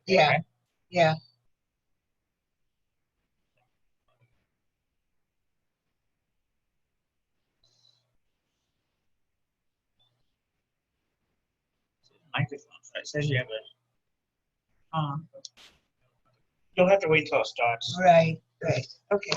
Yeah. Okay? Yeah. Microphones, right? It says you have a. You'll have to wait till it starts. Right. Right. Okay.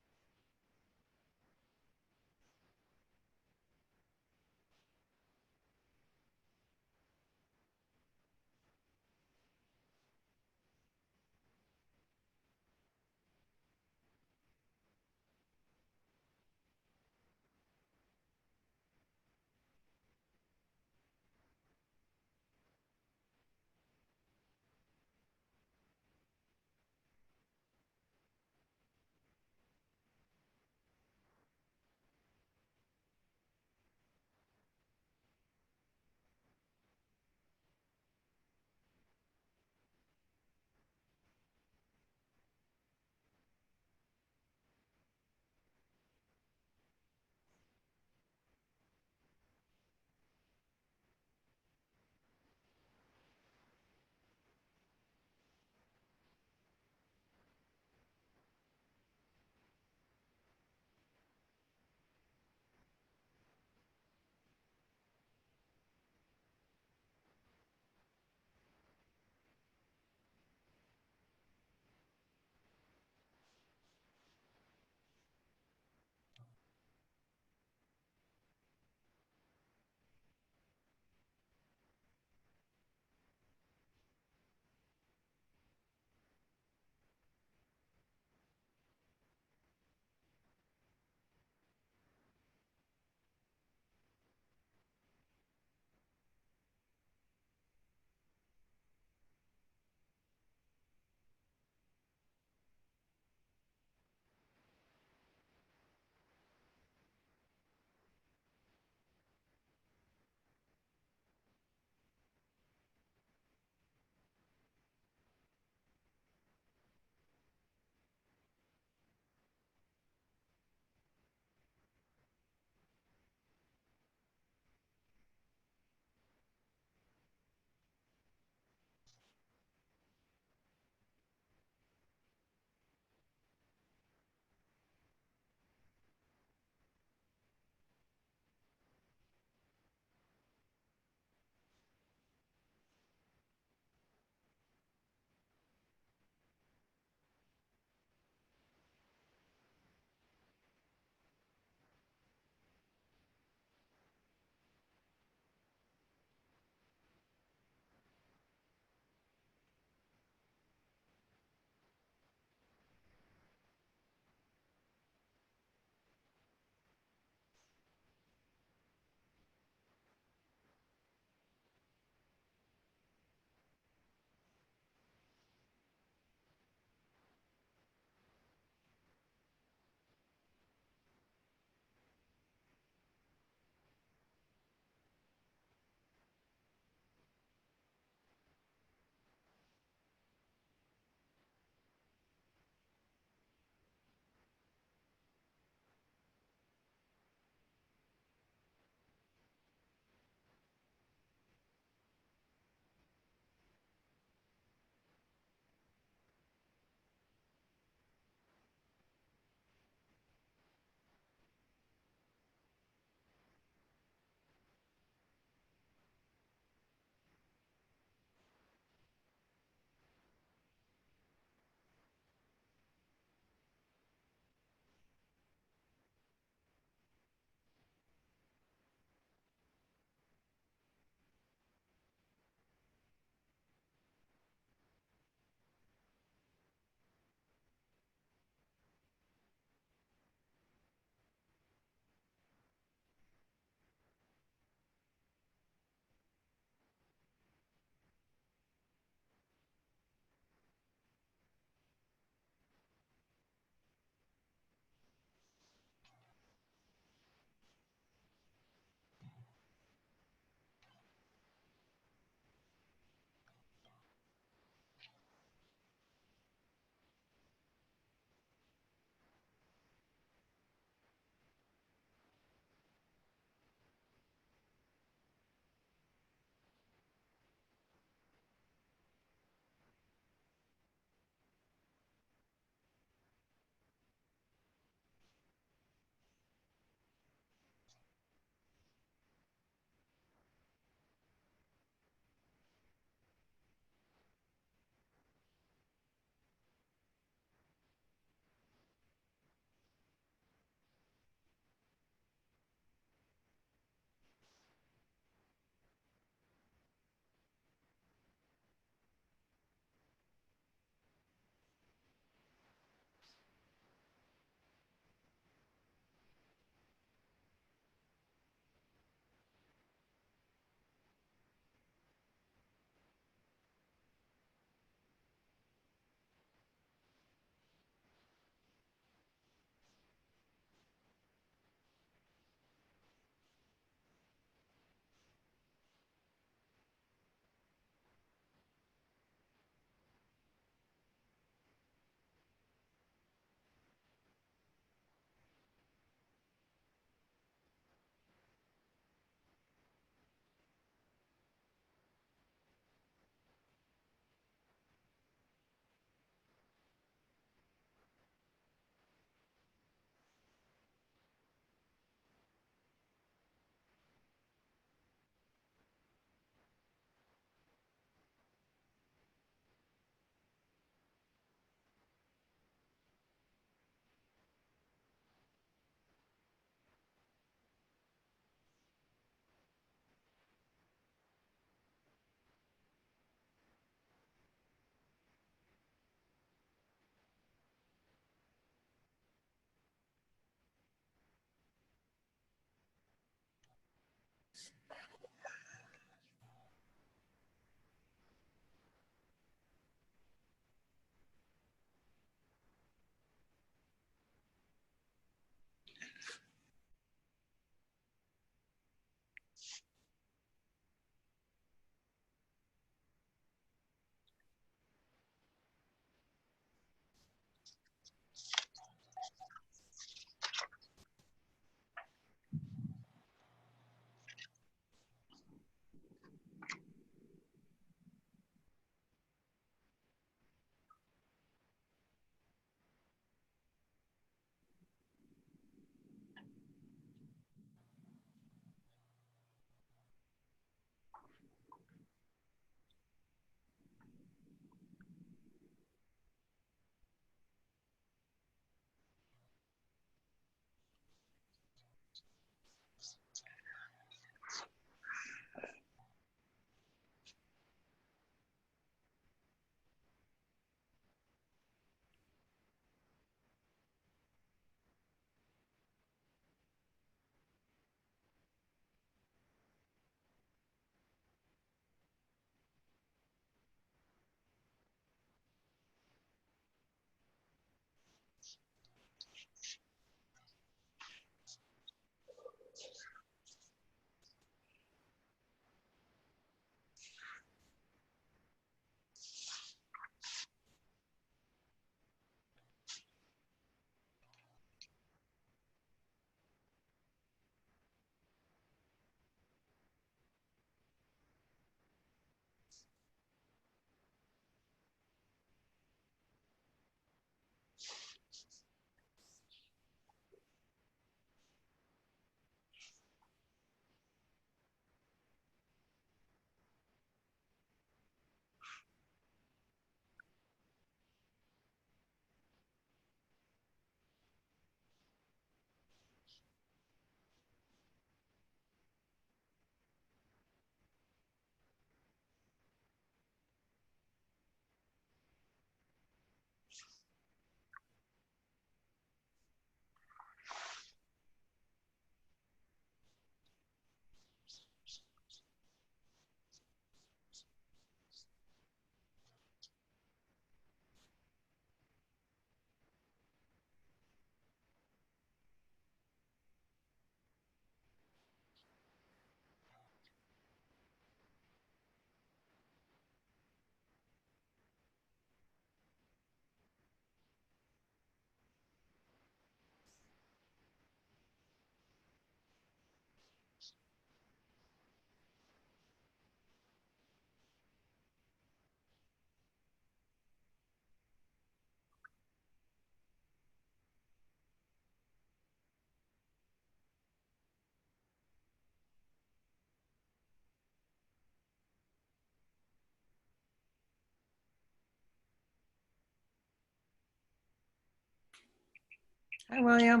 Hi, William.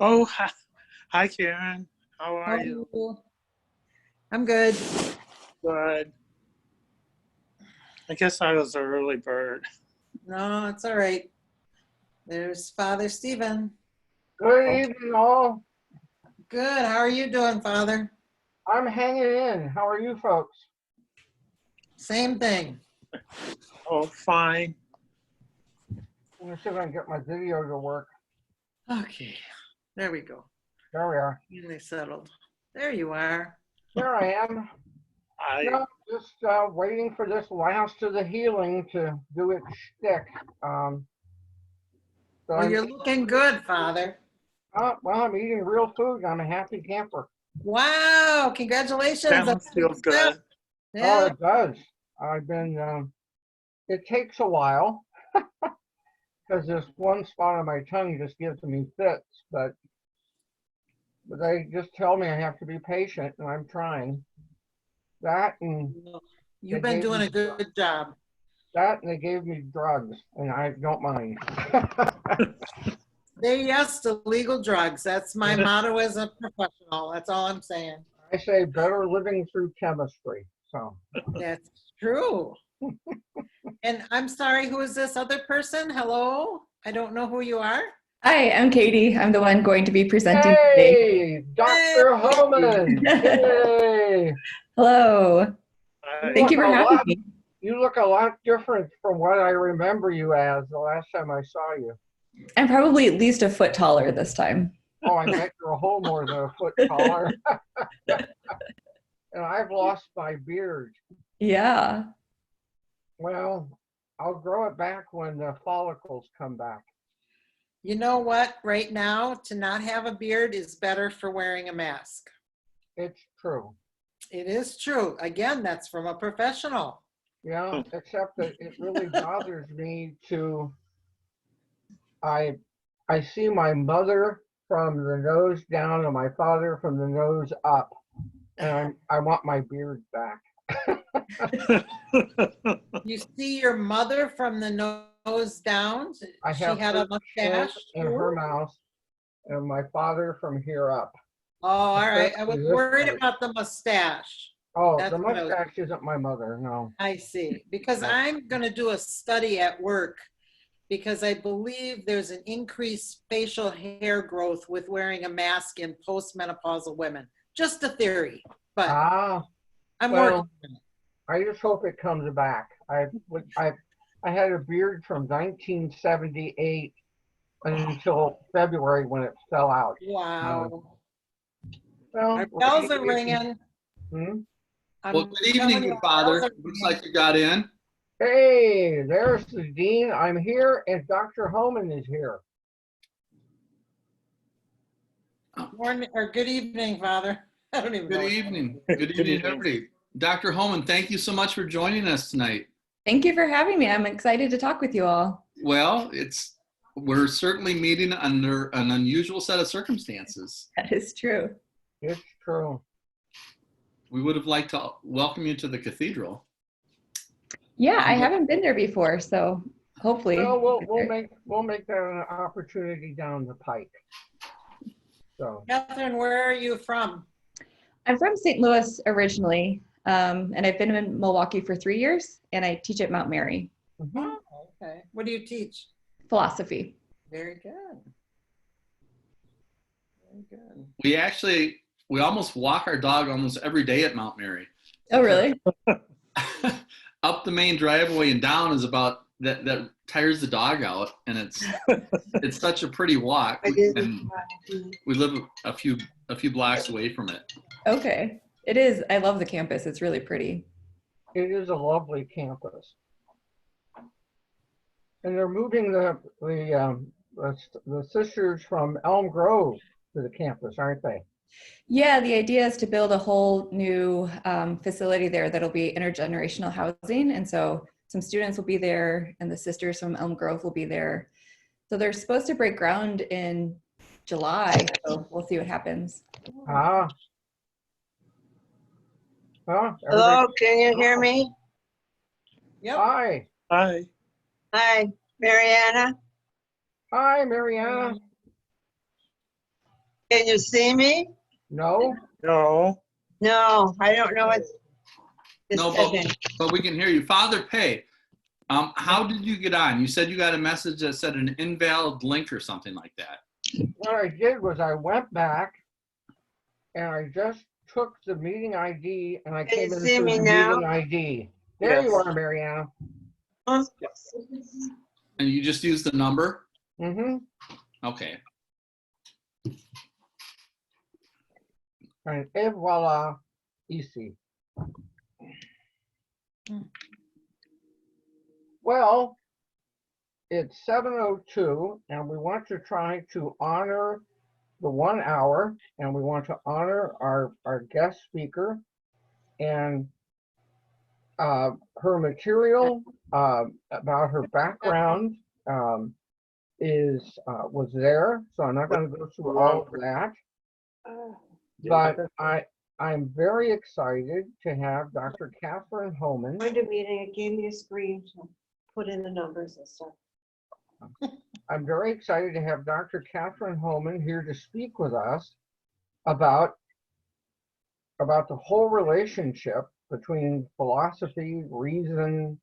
Oh, hi, Karen. How How are you? I'm good. Good. I guess I was an early bird. No, it's all right. There's Father Stephen. Good evening, all. Good. How are you doing, Father? I'm hanging in. How are you folks? Same thing. Oh, fine. Let me see if I can get my video to work. Okay. There we go. There we are. Finally settled. There you are. There I am. No, just waiting for this last of the healing to do its shtick. So Well, you're looking good, Father. well, I'm eating real food. I'm a happy camper. Wow. Congratulations. That must feel good. Oh, Yeah. it does. I've been, it takes a while because this one spot on my tongue just gives me fits, but they just tell me I have to be patient, and I'm trying. That and You've been doing a good job. that and they gave me drugs, and I don't mind. Say yes to legal drugs. That's my motto as a professional. That's all I'm saying. I say better living through chemistry. So That's true. And I'm sorry, who is this other person? Hello? I don't know who you are. Hi, I'm Katie. I'm the one going to be presenting today. hey, Dr. Homan. Yay! Hello. Thank you for having me. You look a lot different from what I remember you as the last time I saw you. I'm probably at least a foot taller this time. Oh, I bet you're a whole more than a foot taller. And I've lost my beard. Yeah. Well, I'll grow it back when the follicles come back. You know what? Right now, to not have a beard is better for wearing a mask. It's true. It is true. Again, that's from a professional. Yeah, except that it really bothers me to, I see my mother from the nose down and my father from the nose up, and I want my beard back. You see your mother from the nose down? I She have had a mustache in her mouth, and my father from here up. Oh, all right. I was This worried part. about the mustache. Oh, That's the what I was- mustache isn't my mother, no. I see. Because No. I'm going to do a study at work because I believe there's an increased facial hair growth with wearing a mask in postmenopausal women. Just a theory, but I'm well, working on it. I just hope it comes back. I had a beard from 1978 until February when it fell out. Wow. Well, Our bells are ringing. Well, good evening, good Father. Looks like you got in. Hey, there's the dean. I'm here, and Dr. Homan is here. Morning or good evening, Father. I don't even know. Good evening. Good evening, everybody. Dr. Homan, thank you so much for joining us tonight. Thank you for having me. I'm excited to talk with you all. Well, we're certainly meeting under an unusual set of circumstances. That is true. It's true. We would have liked to welcome you to the Cathedral. Yeah, I haven't been there before, so hopefully. Well, we'll make that an opportunity down the pike. So, Catherine, where are you from? I'm from St. Louis originally, and I've been in Milwaukee for 3 years, and I teach at Mount Mary. Oh, okay. What do you teach? Philosophy. Very good. Very good. We almost walk our dog almost every day at Mount Mary. Oh, really? Up the main driveway and down is about that tires the dog out, and it's such a pretty walk. And we live a few blocks away from it. Okay. It is. I love the campus. It's really pretty. it is a lovely campus. And they're moving the sisters from Elm Grove to the campus, aren't they? Yeah, the idea is to build a whole new facility there that'll be intergenerational housing. And so some students will be there and the sisters from Elm Grove will be there. So they're supposed to break ground in July. So we'll see what happens. Hello, can you hear me? Yep. Hi. Hi. Hi, Mariana. Hi, Mariana. Can you see me? No? No. No, I don't know what this No, but we can hear you. Father Peay, how did you get on? You said you got a message that said an invalid link or something like that. What I did was I went back and I just took the meeting ID and I Can you came see into me the now? meeting ID. There you Yes. are, Mariana. Huh? And you just used the number? Mm-hmm. Okay. Et voila, easy. Well, it's 7:02 and we want to try to honor the 1 hour and we want to honor our guest speaker and her material about her background was there, so I'm not going to go through all of that. But I'm very excited to have Dr. Catherine Homan. Joined a meeting, it gave me a screen to put in the numbers and stuff. I'm very excited to have Dr. Catherine Homan here to speak with us about the whole relationship between philosophy, reason,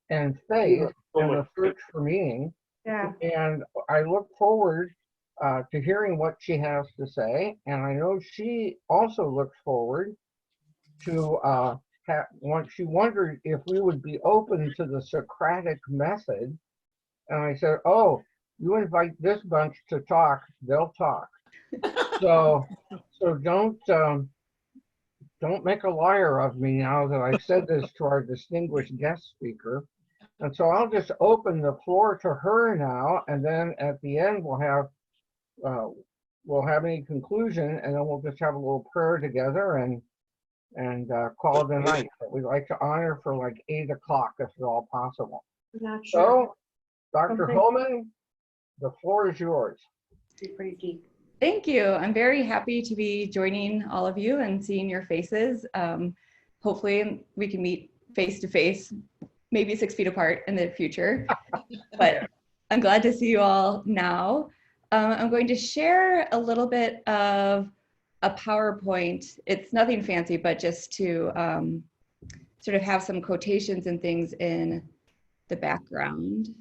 and faith and the search for meaning. Yeah. And I look forward to hearing what she has to say. And I know she also looks forward to she wondered if we would be open to the Socratic method. And I said, oh, you invite this bunch to talk, they'll talk. So don't make a liar of me now that I've said this to our distinguished guest speaker. And so I'll just open the floor to her now, and then at the end we'll have any conclusion, and then we'll just have a little prayer together and call it a night. But we'd like to honor for like 8 o'clock if at all possible. Not sure. So, Dr. Something- Homan, the floor is yours. Be pretty deep. Thank you. I'm very happy to be joining all of you and seeing your faces. Hopefully we can meet face to face, maybe 6 feet apart in the future, but I'm glad to see you all now. I'm going to share a little bit of a PowerPoint. It's nothing fancy, but just to sort of have some quotations and things in the background.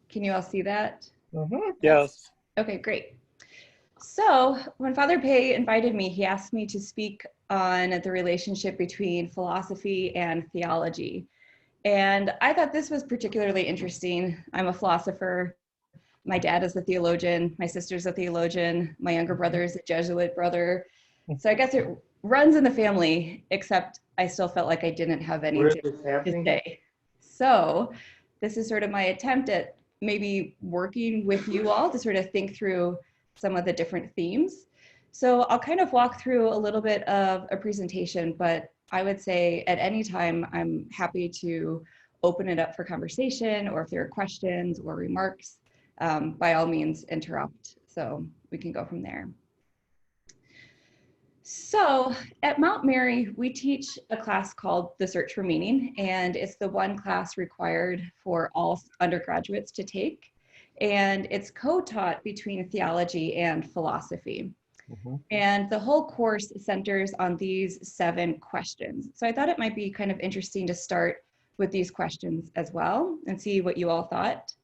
Can you all see that? Mhm. Yes. Okay, great. So when Father Peay invited me, he asked me to speak on the relationship between philosophy and theology. And I thought this was particularly interesting. I'm a philosopher. My dad is a theologian. My sister's a theologian. My younger brother is a Jesuit brother. So I guess it runs in the family, except I still felt like I didn't have anything to say. So this is sort of my attempt at maybe working with you all to sort of think through some of the different themes. So I'll kind of walk through a little bit of a presentation, but I would say at any time, I'm happy to open it up for conversation, or if there are questions or remarks, by all means interrupt. So we can go from there. So at Mount Mary, we teach a class called The Search for Meaning, and it's the one class required for all undergraduates to take. And it's co-taught between theology and philosophy. And the whole course centers on these 7 questions. So I thought it might be kind of interesting to start with these questions as well and see what you all thought.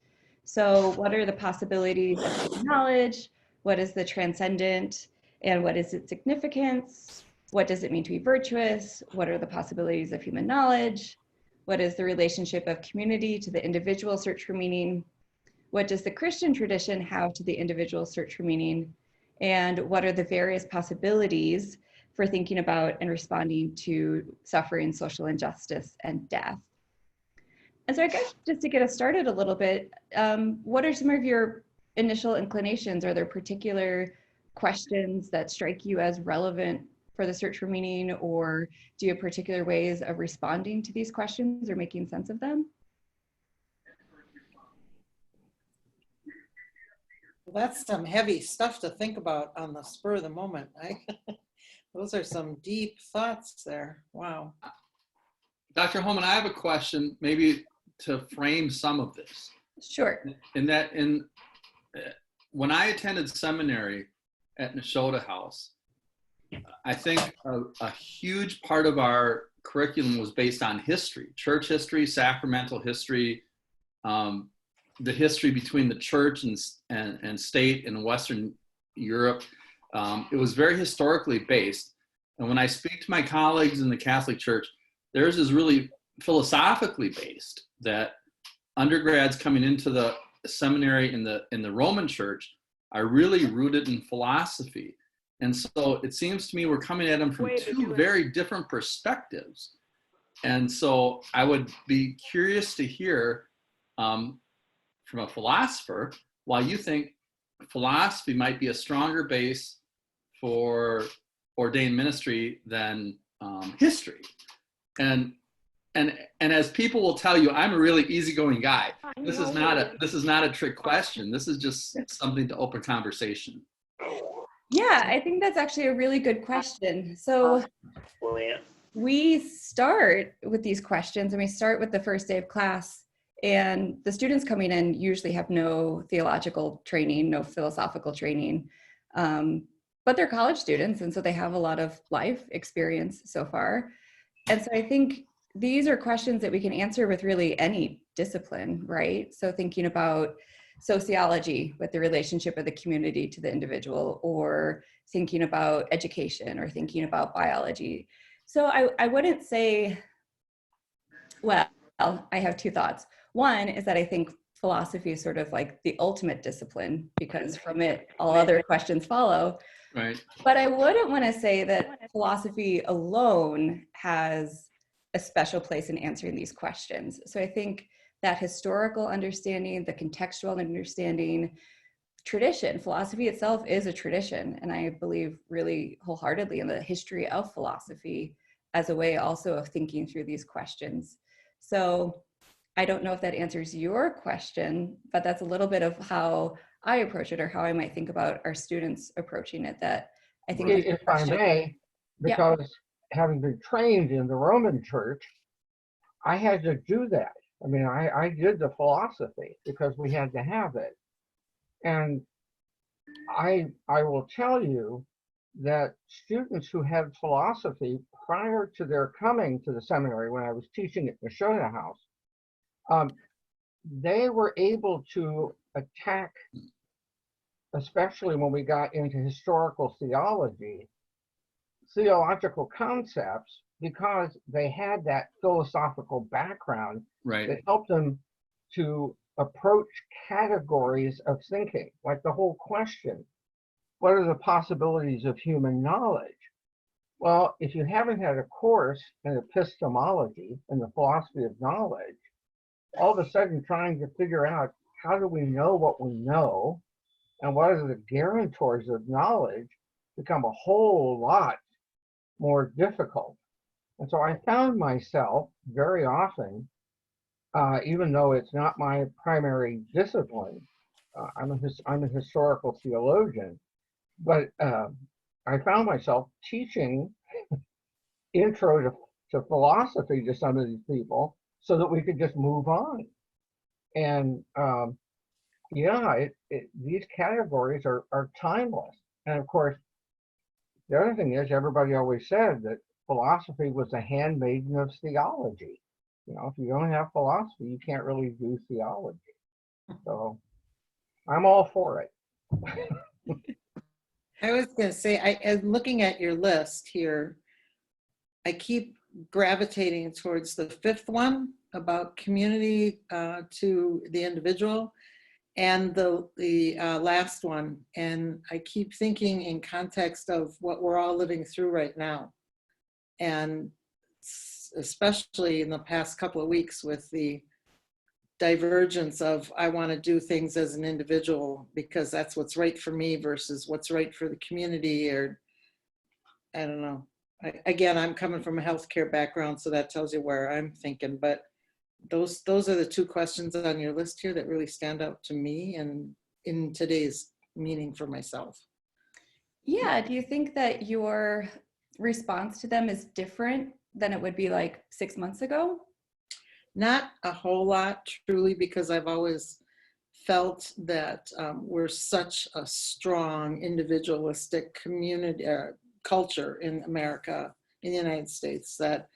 So what are the possibilities of human knowledge? What is the transcendent? And what is its significance? What does it mean to be virtuous? What are the possibilities of human knowledge? What is the relationship of community to the individual search for meaning? What does the Christian tradition have to the individual search for meaning? And what are the various possibilities for thinking about and responding to suffering, social injustice, and death? And so I guess just to get us started a little bit, what are some of your initial inclinations? Are there particular questions that strike you as relevant for the search for meaning, or do you have particular ways of responding to these questions or making sense of them? Well, that's some heavy stuff to think about on the spur of the moment. Those are some deep thoughts there. Wow. Dr. Homan, I have a question maybe to frame some of this. Sure. In when I attended seminary at Nashotah House, I think a huge part of our curriculum was based on history, church history, sacramental history, the history between the church and state in Western Europe. It was very historically based. And when I speak to my colleagues in the Catholic Church, theirs is really philosophically based, that undergrads coming into the seminary in the Roman Church are really rooted in philosophy. And so it seems to me we're coming at them from two very different perspectives. And so I would be curious to hear from a philosopher why you think philosophy might be a stronger base for ordained ministry than history. And as people will tell you, I'm a really easygoing guy. This is not a trick question. This is just something to open conversation. Yeah, I think that's actually a really good question. So we start with these questions, and we start with the first day of class, and the students coming in usually have no theological training, no philosophical training, but they're college students, and so they have a lot of life experience so far. And so I think these are questions that we can answer with really any discipline, right? So thinking about sociology with the relationship of the community to the individual, or thinking about education, or thinking about biology. So I wouldn't say, well, I have two thoughts. One is that I think philosophy is sort of like the ultimate discipline, because from it, all other questions follow. Right. But I wouldn't want to say that philosophy alone has a special place in answering these questions. So I think that historical understanding, the contextual understanding, tradition, philosophy itself is a tradition. And I believe really wholeheartedly in the history of philosophy as a way also of thinking through these questions. So I don't know if that answers your question, but that's a little bit of how I approach it, or how I might think about our students approaching it, that I think If I may, because having been trained in the Roman Church, I had to do that. I mean, I did the philosophy because we had to have it. And I will tell you that students who had philosophy prior to their coming to the seminary, when I was teaching at Nashotah House, they were able to attack, especially when we got into historical theology, theological concepts, because they had that philosophical background that helped them to approach categories of thinking, like the whole question, what are the possibilities of human knowledge? Well, if you haven't had a course in epistemology and the philosophy of knowledge, all of a sudden trying to figure out how do we know what we know and what are the guarantors of knowledge become a whole lot more difficult. And so I found myself very often, even though it's not my primary discipline, I'm a historical theologian, but I found myself teaching intro to philosophy to some of these people so that we could just move on. And these categories are timeless. And of course, the other thing is, everybody always said that philosophy was the handmaiden of theology. You know, if you don't have philosophy, you can't really do theology. So I'm all for it. I was going to say, looking at your list here, I keep gravitating towards the fifth one about community to the individual, and the last one. And I keep thinking in context of what we're all living through right now. And especially in the past couple of weeks with the divergence of, I want to do things as an individual because that's what's right for me versus what's right for the community, or I don't know. Again, I'm coming from a healthcare background, so that tells you where I'm thinking, but those are the two questions on your list here that really stand out to me and in today's meaning for myself. Yeah, do you think that your response to them is different than it would be like 6 months ago? Not a whole lot, truly, because I've always felt that we're such a strong individualistic community culture in America, in the United States, that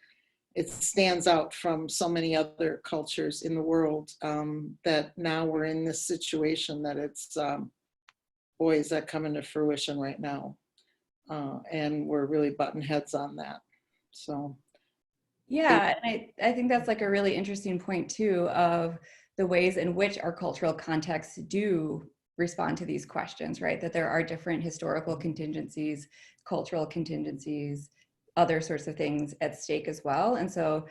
it stands out from so many other cultures in the world, that now we're in this situation that it's, boy, is that coming to fruition right now. And we're really butting heads on that. So. Yeah, and I think that's like a really interesting point too, of the ways in which our cultural contexts do respond to these questions, right? That there are different historical contingencies, cultural contingencies, other sorts of things at stake as well. And so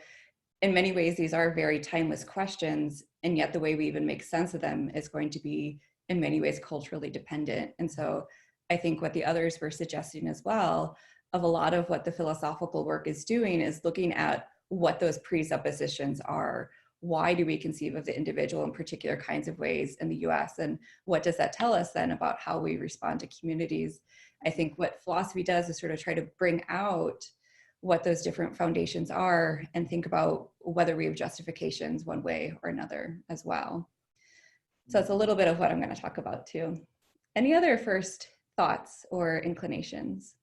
in many ways, these are very timeless questions, and yet the way we even make sense of them is going to be in many ways culturally dependent. And so I think what the others were suggesting as well, of a lot of what the philosophical work is doing, is looking at what those presuppositions are. Why do we conceive of the individual in particular kinds of ways in the US? And what does that tell us then about how we respond to communities? I think what philosophy does is sort of try to bring out what those different foundations are and think about whether we have justifications one way or another as well. So it's a little bit of what I'm going to talk about too. Any other first thoughts or inclinations?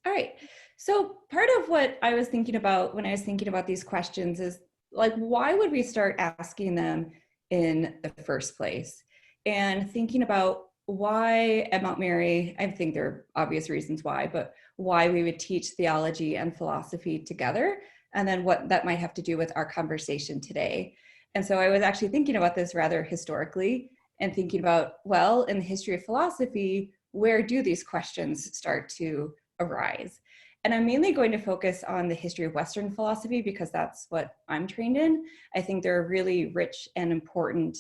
All right, so part of what I was thinking about when I was thinking about these questions is, like, why would we start asking them in the first place? And thinking about why at Mount Mary, I think there are obvious reasons why, but why we would teach theology and philosophy together, and then what that might have to do with our conversation today. And so I was actually thinking about this rather historically and thinking about, well, in the history of philosophy, where do these questions start to arise? And I'm mainly going to focus on the history of Western philosophy because that's what I'm trained in. I think there are really rich and important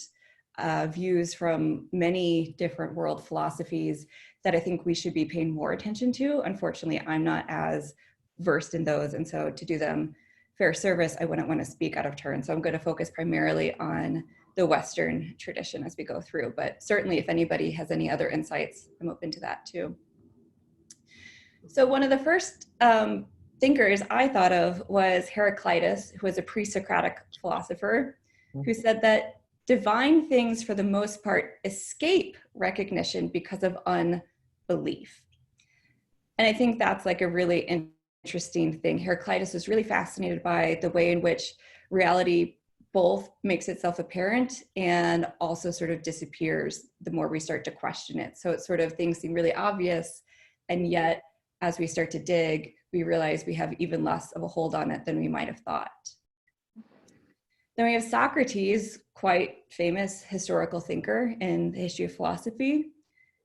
views from many different world philosophies that I think we should be paying more attention to. Unfortunately, I'm not as versed in those. And so to do them fair service, I wouldn't want to speak out of turn. So I'm going to focus primarily on the Western tradition as we go through. But certainly if anybody has any other insights, I'm open to that too. So one of the first thinkers I thought of was Heraclitus, who was a pre-Socratic philosopher, who said that divine things for the most part escape recognition because of unbelief. And I think that's like a really interesting thing. Heraclitus was really fascinated by the way in which reality both makes itself apparent and also sort of disappears the more we start to question it. So it's sort of things seem really obvious, and yet as we start to dig, we realize we have even less of a hold on it than we might have thought. Then we have Socrates, quite famous historical thinker in the history of philosophy,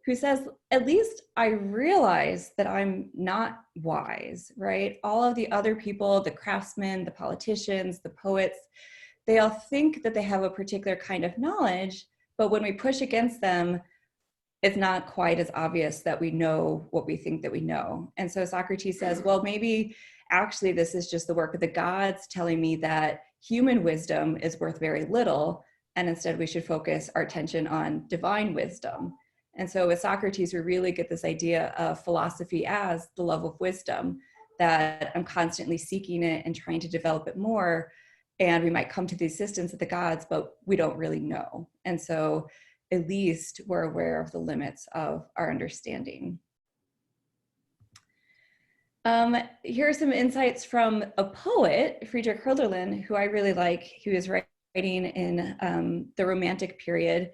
who says, at least I realize that I'm not wise, right? All of the other people, the craftsmen, the politicians, the poets, they all think that they have a particular kind of knowledge, but when we push against them, it's not quite as obvious that we know what we think that we know. And so Socrates says, well, maybe actually this is just the work of the gods telling me that human wisdom is worth very little, and instead we should focus our attention on divine wisdom. And so with Socrates, we really get this idea of philosophy as the love of wisdom, that I'm constantly seeking it and trying to develop it more. And we might come to the assistance of the gods, but we don't really know. And so at least we're aware of the limits of our understanding. Here are some insights from a poet, Friedrich Hölderlin, who I really like. He was writing in the Romantic period.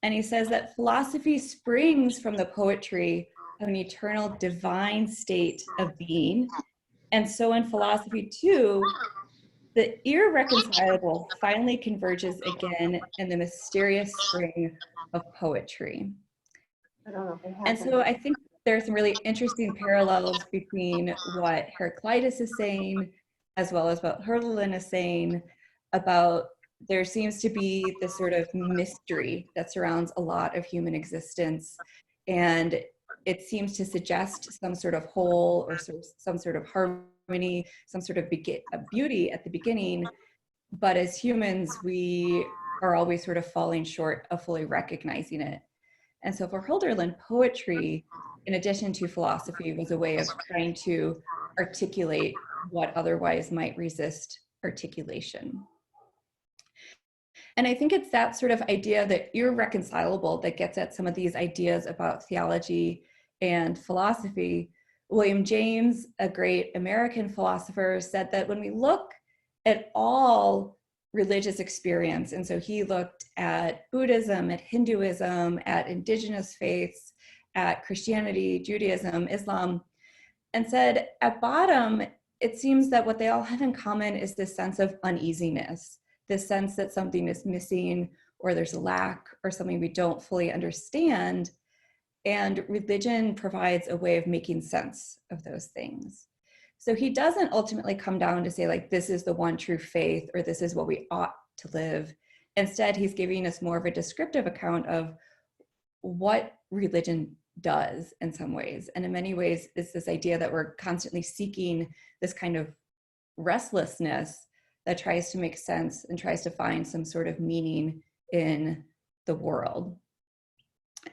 And he says that philosophy springs from the poetry of an eternal divine state of being. And so in philosophy too, the irreconcilable finally converges again in the mysterious spring of poetry. I don't know if it And happened. so I think there are some really interesting parallels between what Heraclitus is saying, as well as what Hölderlin is saying about there seems to be this sort of mystery that surrounds a lot of human existence. And it seems to suggest some sort of whole or some sort of harmony, some sort of beauty at the beginning. But as humans, we are always sort of falling short of fully recognizing it. And so for Hölderlin, poetry, in addition to philosophy, was a way of trying to articulate what otherwise might resist articulation. And I think it's that sort of idea that irreconcilable that gets at some of these ideas about theology and philosophy. William James, a great American philosopher, said that when we look at all religious experience, and so he looked at Buddhism, at Hinduism, at indigenous faiths, at Christianity, Judaism, Islam, and said at bottom, it seems that what they all have in common is this sense of uneasiness, this sense that something is missing or there's a lack or something we don't fully understand. And religion provides a way of making sense of those things. So he doesn't ultimately come down to say, like, this is the one true faith or this is what we ought to live. Instead, he's giving us more of a descriptive account of what religion does in some ways. And in many ways, it's this idea that we're constantly seeking this kind of restlessness that tries to make sense and tries to find some sort of meaning in the world.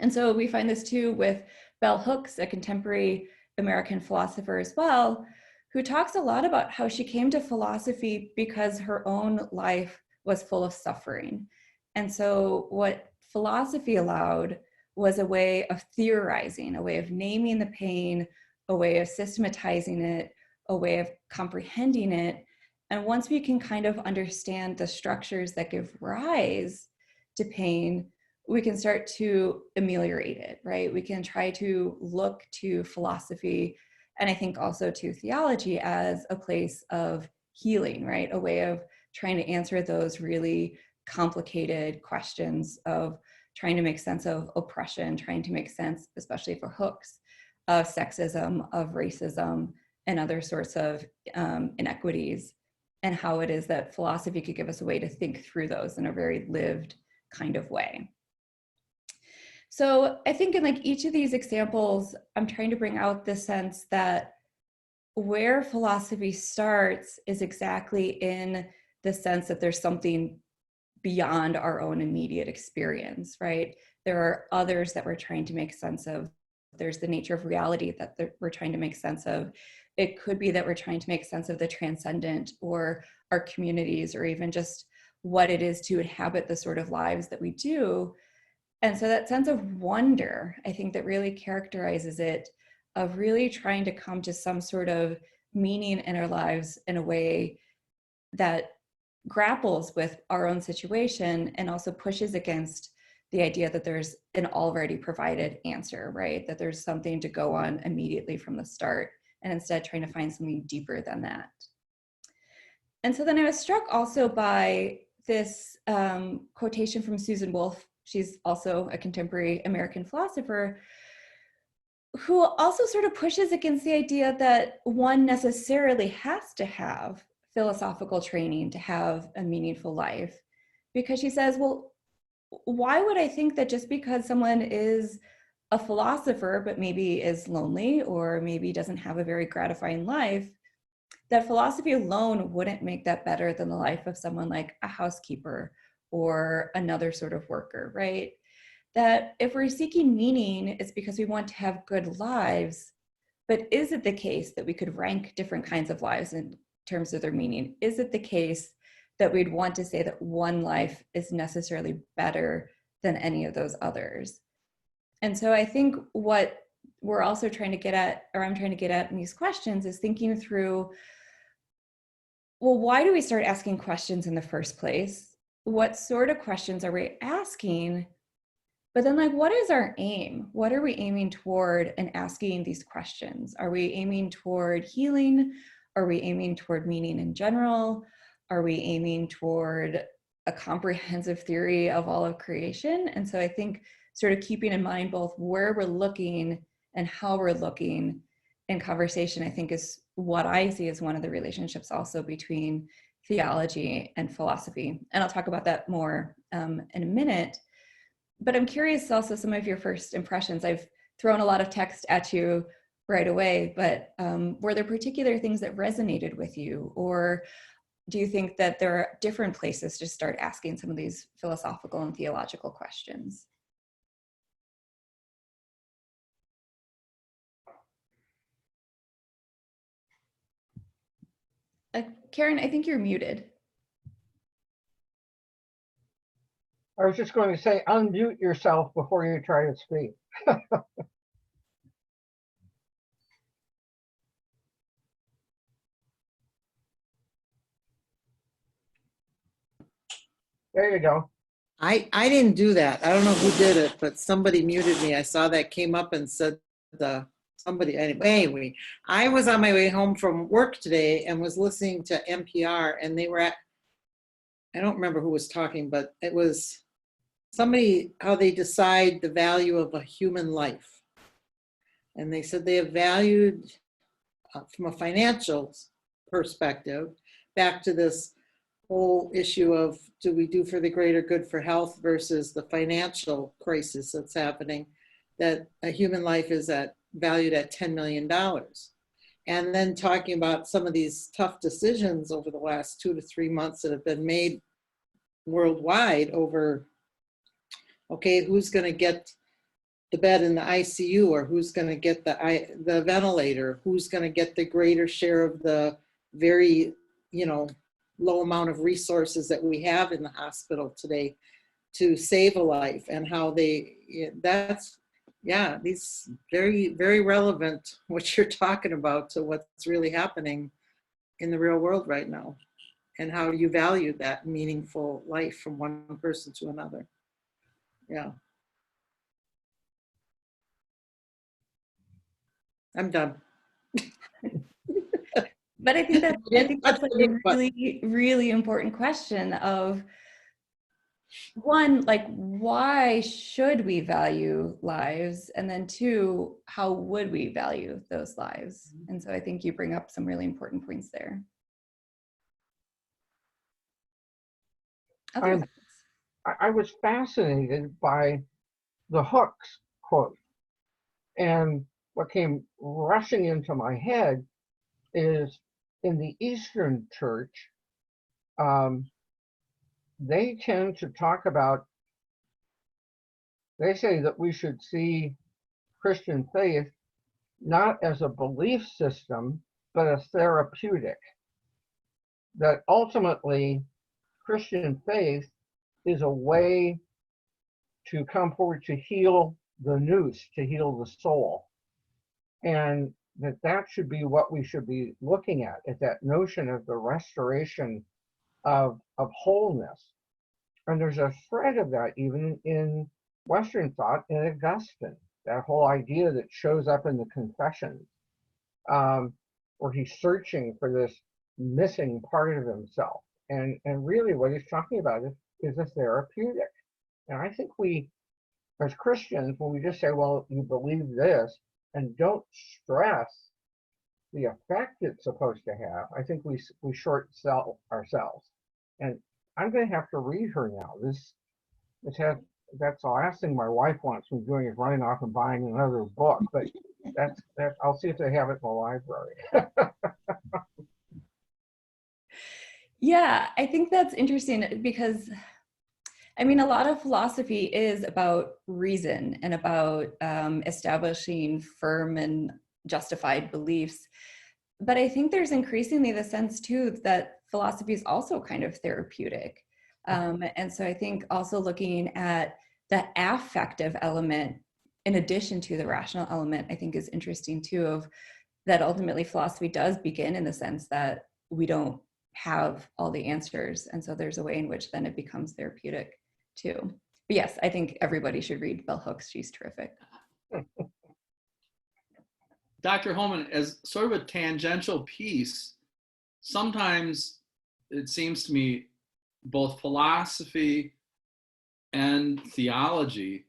And so we find this too with Bell Hooks, a contemporary American philosopher as well, who talks a lot about how she came to philosophy because her own life was full of suffering. And so what philosophy allowed was a way of theorizing, a way of naming the pain, a way of systematizing it, a way of comprehending it. And once we can kind of understand the structures that give rise to pain, we can start to ameliorate it, right? We can try to look to philosophy, and I think also to theology, as a place of healing, right? A way of trying to answer those really complicated questions of trying to make sense of oppression, trying to make sense, especially for Hooks, of sexism, of racism, and other sorts of inequities, and how it is that philosophy could give us a way to think through those in a very lived kind of way. So I think in like each of these examples, I'm trying to bring out the sense that where philosophy starts is exactly in the sense that there's something beyond our own immediate experience, right? There are others that we're trying to make sense of. There's the nature of reality that we're trying to make sense of. It could be that we're trying to make sense of the transcendent or our communities, or even just what it is to inhabit the sort of lives that we do. And so that sense of wonder, I think, that really characterizes it, of really trying to come to some sort of meaning in our lives in a way that grapples with our own situation and also pushes against the idea that there's an already provided answer, right? That there's something to go on immediately from the start, and instead trying to find something deeper than that. And so then I was struck also by this quotation from Susan Wolf. She's also a contemporary American philosopher, who also sort of pushes against the idea that one necessarily has to have philosophical training to have a meaningful life. Because she says, well, why would I think that just because someone is a philosopher, but maybe is lonely or maybe doesn't have a very gratifying life, that philosophy alone wouldn't make that better than the life of someone like a housekeeper or another sort of worker, right? That if we're seeking meaning, it's because we want to have good lives. But is it the case that we could rank different kinds of lives in terms of their meaning? Is it the case that we'd want to say that one life is necessarily better than any of those others? And so I think what we're also trying to get at, or I'm trying to get at in these questions, is thinking through, well, why do we start asking questions in the first place? What sort of questions are we asking? But then, like, what is our aim? What are we aiming toward in asking these questions? Are we aiming toward healing? Are we aiming toward meaning in general? Are we aiming toward a comprehensive theory of all of creation? And so I think sort of keeping in mind both where we're looking and how we're looking in conversation, I think, is what I see as one of the relationships also between theology and philosophy. And I'll talk about that more in a minute. But I'm curious also some of your first impressions. I've thrown a lot of text at you right away, but were there particular things that resonated with you? Or do you think that there are different places to start asking some of these philosophical and theological questions? Karen, I think you're muted. I was just going to say, unmute yourself before you try to speak. There you go. I didn't do that. I don't know who did it, but somebody muted me. I saw that came up and said somebody, anyway, I was on my way home from work today and was listening to NPR, and they were at, I don't remember who was talking, but it was somebody, how they decide the value of a human life. And they said they have valued from a financial perspective, back to this whole issue of do we do for the greater good for health versus the financial crisis that's happening, that a human life is valued at $10 million. And then talking about some of these tough decisions over the last 2 to 3 months that have been made worldwide over, okay, who's going to get the bed in the ICU, or who's going to get the ventilator, who's going to get the greater share of the very, low amount of resources that we have in the hospital today to save a life, and how these very, very relevant, what you're talking about, to what's really happening in the real world right now, and how you value that meaningful life from one person to another. Yeah. I'm done. But I think that's like a really, really important question of, one, like, why should we value lives? And then two, how would we value those lives? And so I think you bring up some really important points there. I was fascinated by the Hooks quote. And what came rushing into my head is, in the Eastern Church, they tend to talk about, they say that we should see Christian faith not as a belief system, but a therapeutic. That ultimately, Christian faith is a way to come forward to heal the nous, to heal the soul. And that should be what we should be looking at that notion of the restoration of wholeness. And there's a thread of that even in Western thought in Augustine, that whole idea that shows up in the Confessions, where he's searching for this missing part of himself. And really what he's talking about is a therapeutic. And I think we, as Christians, when we just say, well, you believe this, and don't stress the effect it's supposed to have, I think we short sell ourselves. And I'm going to have to read her now. That's the last thing my wife wants me doing, is running off and buying another book. But that's I'll see if they have it in the library. Yeah, I think that's interesting, because I mean, a lot of philosophy is about reason and about establishing firm and justified beliefs. But I think there's increasingly the sense too that philosophy is also kind of therapeutic. And so I think also looking at the affective element in addition to the rational element, I think is interesting too, of that ultimately philosophy does begin in the sense that we don't have all the answers. And so there's a way in which then it becomes therapeutic too. But yes, I think everybody should read Bell Hooks. She's terrific. Dr. Homan, as sort of a tangential piece, sometimes it seems to me both philosophy and theology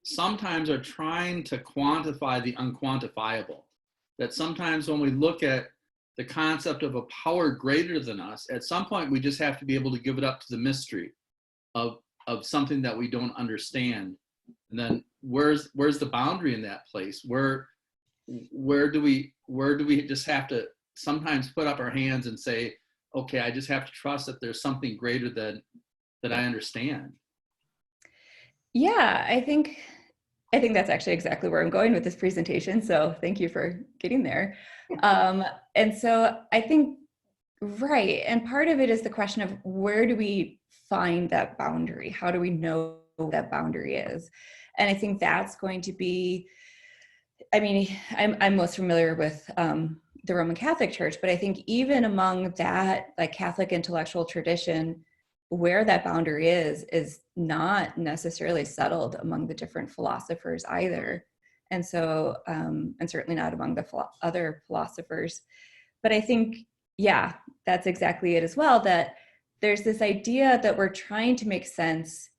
sometimes are trying to quantify the unquantifiable. That sometimes when we look at the concept of a power greater than us, at some point we just have to be able to give it up to the mystery of something that we don't understand. And then where's the boundary in that place? Where do we just have to sometimes put up our hands and say, okay, I just have to trust that there's something greater than that I understand? Yeah, I think that's actually exactly where I'm going with this presentation. So thank you for getting there. And so I think Right. And part of it is the question of where do we find that boundary? How do we know what that boundary is? And I think that's going to be, I mean, I'm most familiar with the Roman Catholic Church, but I think even among that like Catholic intellectual tradition, where that boundary is not necessarily settled among the different philosophers either. And so, and certainly not among the other philosophers. But I think, yeah, that's exactly it as well, that there's this idea that we're trying to make sense,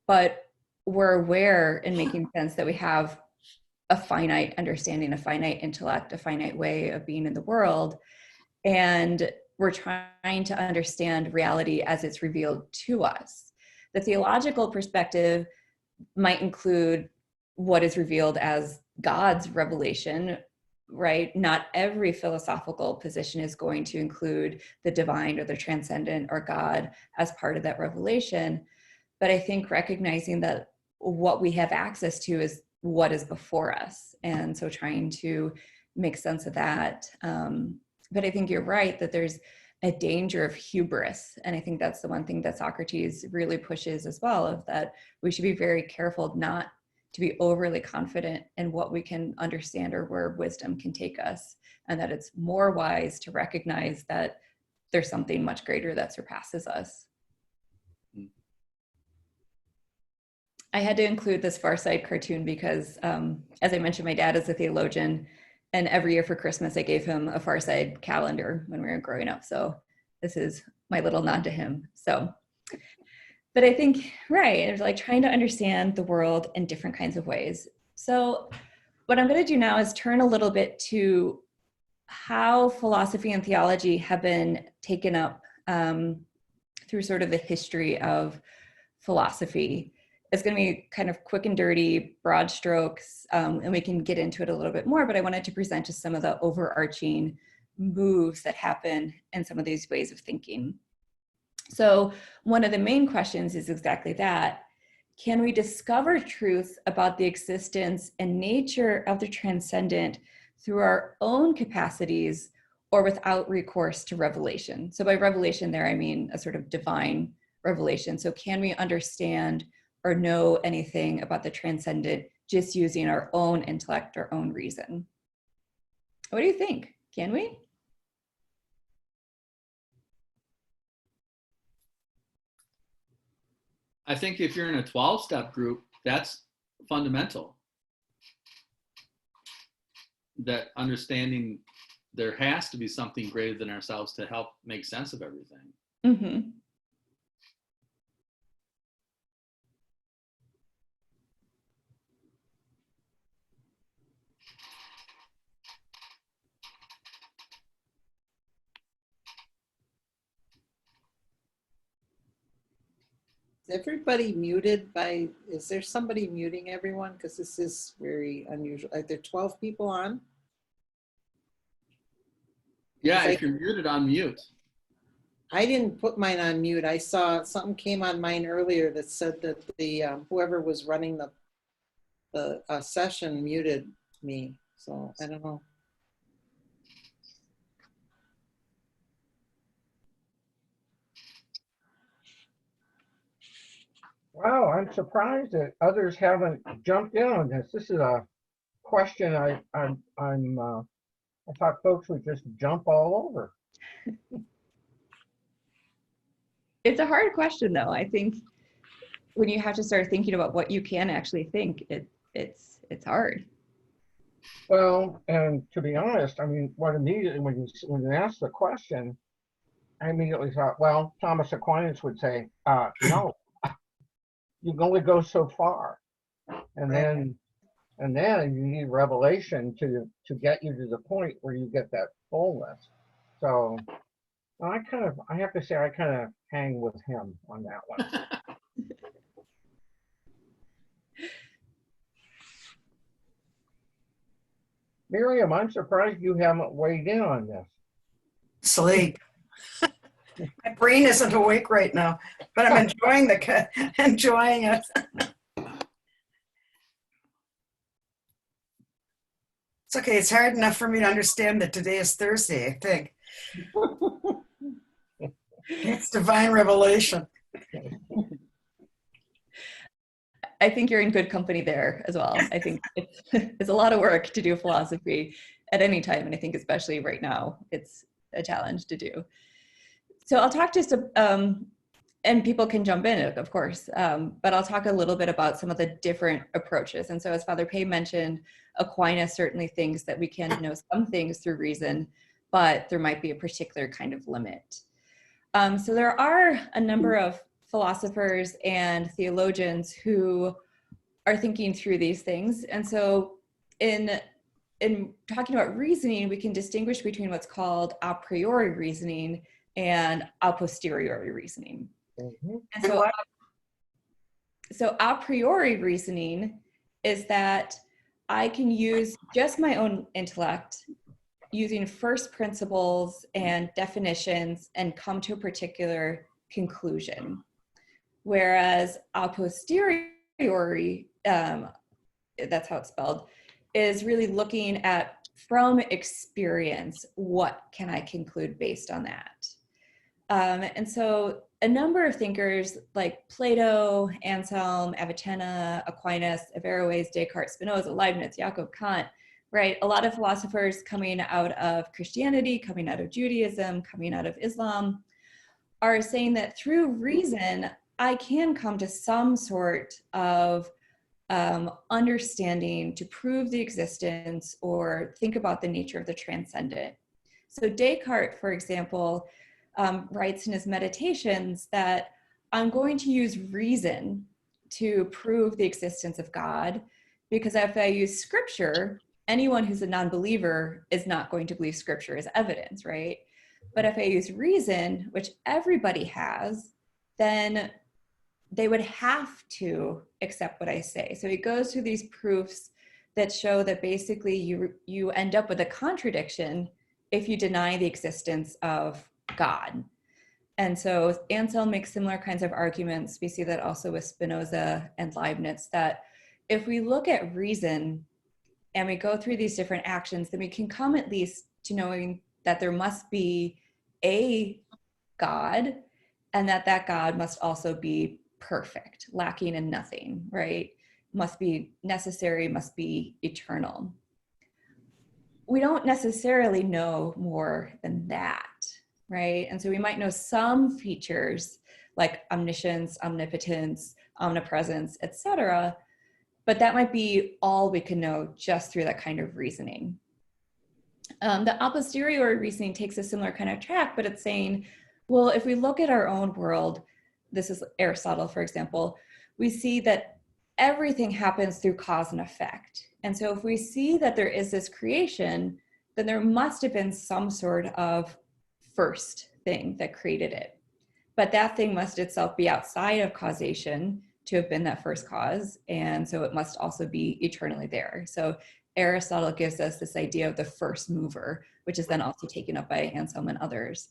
but we're aware in making sense that we have a finite understanding, a finite intellect, a finite way of being in the world. And we're trying to understand reality as it's revealed to us. The theological perspective might include what is revealed as God's revelation, right? Not every philosophical position is going to include the divine or the transcendent or God as part of that revelation. But I think recognizing that what we have access to is what is before us. And so trying to make sense of that. But I think you're right that there's a danger of hubris. And I think that's the one thing that Socrates really pushes as well, of that we should be very careful not to be overly confident in what we can understand or where wisdom can take us. And that it's more wise to recognize that there's something much greater that surpasses us. I had to include this Far Side cartoon because, as I mentioned, my dad is a theologian, and every year for Christmas, I gave him a Far Side calendar when we were growing up. So this is my little nod to him. So, but I think, right, it's like trying to understand the world in different kinds of ways. So what I'm going to do now is turn a little bit to how philosophy and theology have been taken up through sort of the history of philosophy. It's going to be kind of quick and dirty, broad strokes, and we can get into it a little bit more, but I wanted to present just some of the overarching moves that happen in some of these ways of thinking. So one of the main questions is exactly that. Can we discover truth about the existence and nature of the transcendent through our own capacities or without recourse to revelation? So by revelation there, I mean a sort of divine revelation. So can we understand or know anything about the transcendent just using our own intellect, our own reason? What do you think? Can we? I think if you're in a 12-step group, that's fundamental. That understanding there has to be something greater than ourselves to help make sense of everything. Mm-hmm. Is everybody muted by, is there somebody muting everyone? Because this is very unusual. Are there 12 people on? Yeah, if you're muted, on mute. I didn't put mine on mute. I saw something came on mine earlier that said that the whoever was running the session muted me. So I don't know. Wow, I'm surprised that others haven't jumped in on this. This is a question I thought folks would just jump all over. It's a hard question though. I think when you have to start thinking about what you can actually think, it's hard. Well, and to be honest, I mean, what immediately when you asked the question, I immediately thought, well, Thomas Aquinas would say, no, you can only go so far, and then you need revelation to get you to the point where you get that fullness. So I have to say I kind of hang with him on that one. Miriam, I'm surprised you haven't weighed in on this. Sleep. My brain isn't awake right now, but I'm enjoying it. It's okay. It's hard enough for me to understand that today is Thursday, I think. It's divine revelation. I think you're in good company there as well. I think it's a lot of work to do philosophy at any time. And I think especially right now, it's a challenge to do. So I'll talk just, and people can jump in, of course, but I'll talk a little bit about some of the different approaches. And so as Father Peay mentioned, Aquinas certainly thinks that we can know some things through reason, but there might be a particular kind of limit. So there are a number of philosophers and theologians who are thinking through these things. And so in talking about reasoning, we can distinguish between what's called a priori reasoning and a posteriori reasoning. Mhm. And so a priori reasoning is that I can use just my own intellect using first principles and definitions and come to a particular conclusion. Whereas a posteriori, that's how it's spelled, is really looking at from experience, what can I conclude based on that? And so a number of thinkers like Plato, Anselm, Avicenna, Aquinas, Averroes, Descartes, Spinoza, Leibniz, Jacob, Kant, right? A lot of philosophers coming out of Christianity, coming out of Judaism, coming out of Islam, are saying that through reason, I can come to some sort of understanding to prove the existence or think about the nature of the transcendent. So Descartes, for example, writes in his meditations that I'm going to use reason to prove the existence of God, because if I use scripture, anyone who's a non-believer is not going to believe scripture as evidence, right? But if I use reason, which everybody has, then they would have to accept what I say. So he goes through these proofs that show that basically you end up with a contradiction if you deny the existence of God. And so Anselm makes similar kinds of arguments. We see that also with Spinoza and Leibniz, that if we look at reason and we go through these different actions, then we can come at least to knowing that there must be a God, and that God must also be perfect, lacking in nothing, right? Must be necessary, must be eternal. We don't necessarily know more than that, right? And so we might know some features like omniscience, omnipotence, omnipresence, etc., but that might be all we can know just through that kind of reasoning. The a posteriori reasoning takes a similar kind of track, but it's saying, well, if we look at our own world, this is Aristotle, for example, we see that everything happens through cause and effect. And so if we see that there is this creation, then there must have been some sort of first thing that created it. But that thing must itself be outside of causation to have been that first cause. And so it must also be eternally there. So Aristotle gives us this idea of the first mover, which is then also taken up by Anselm and others.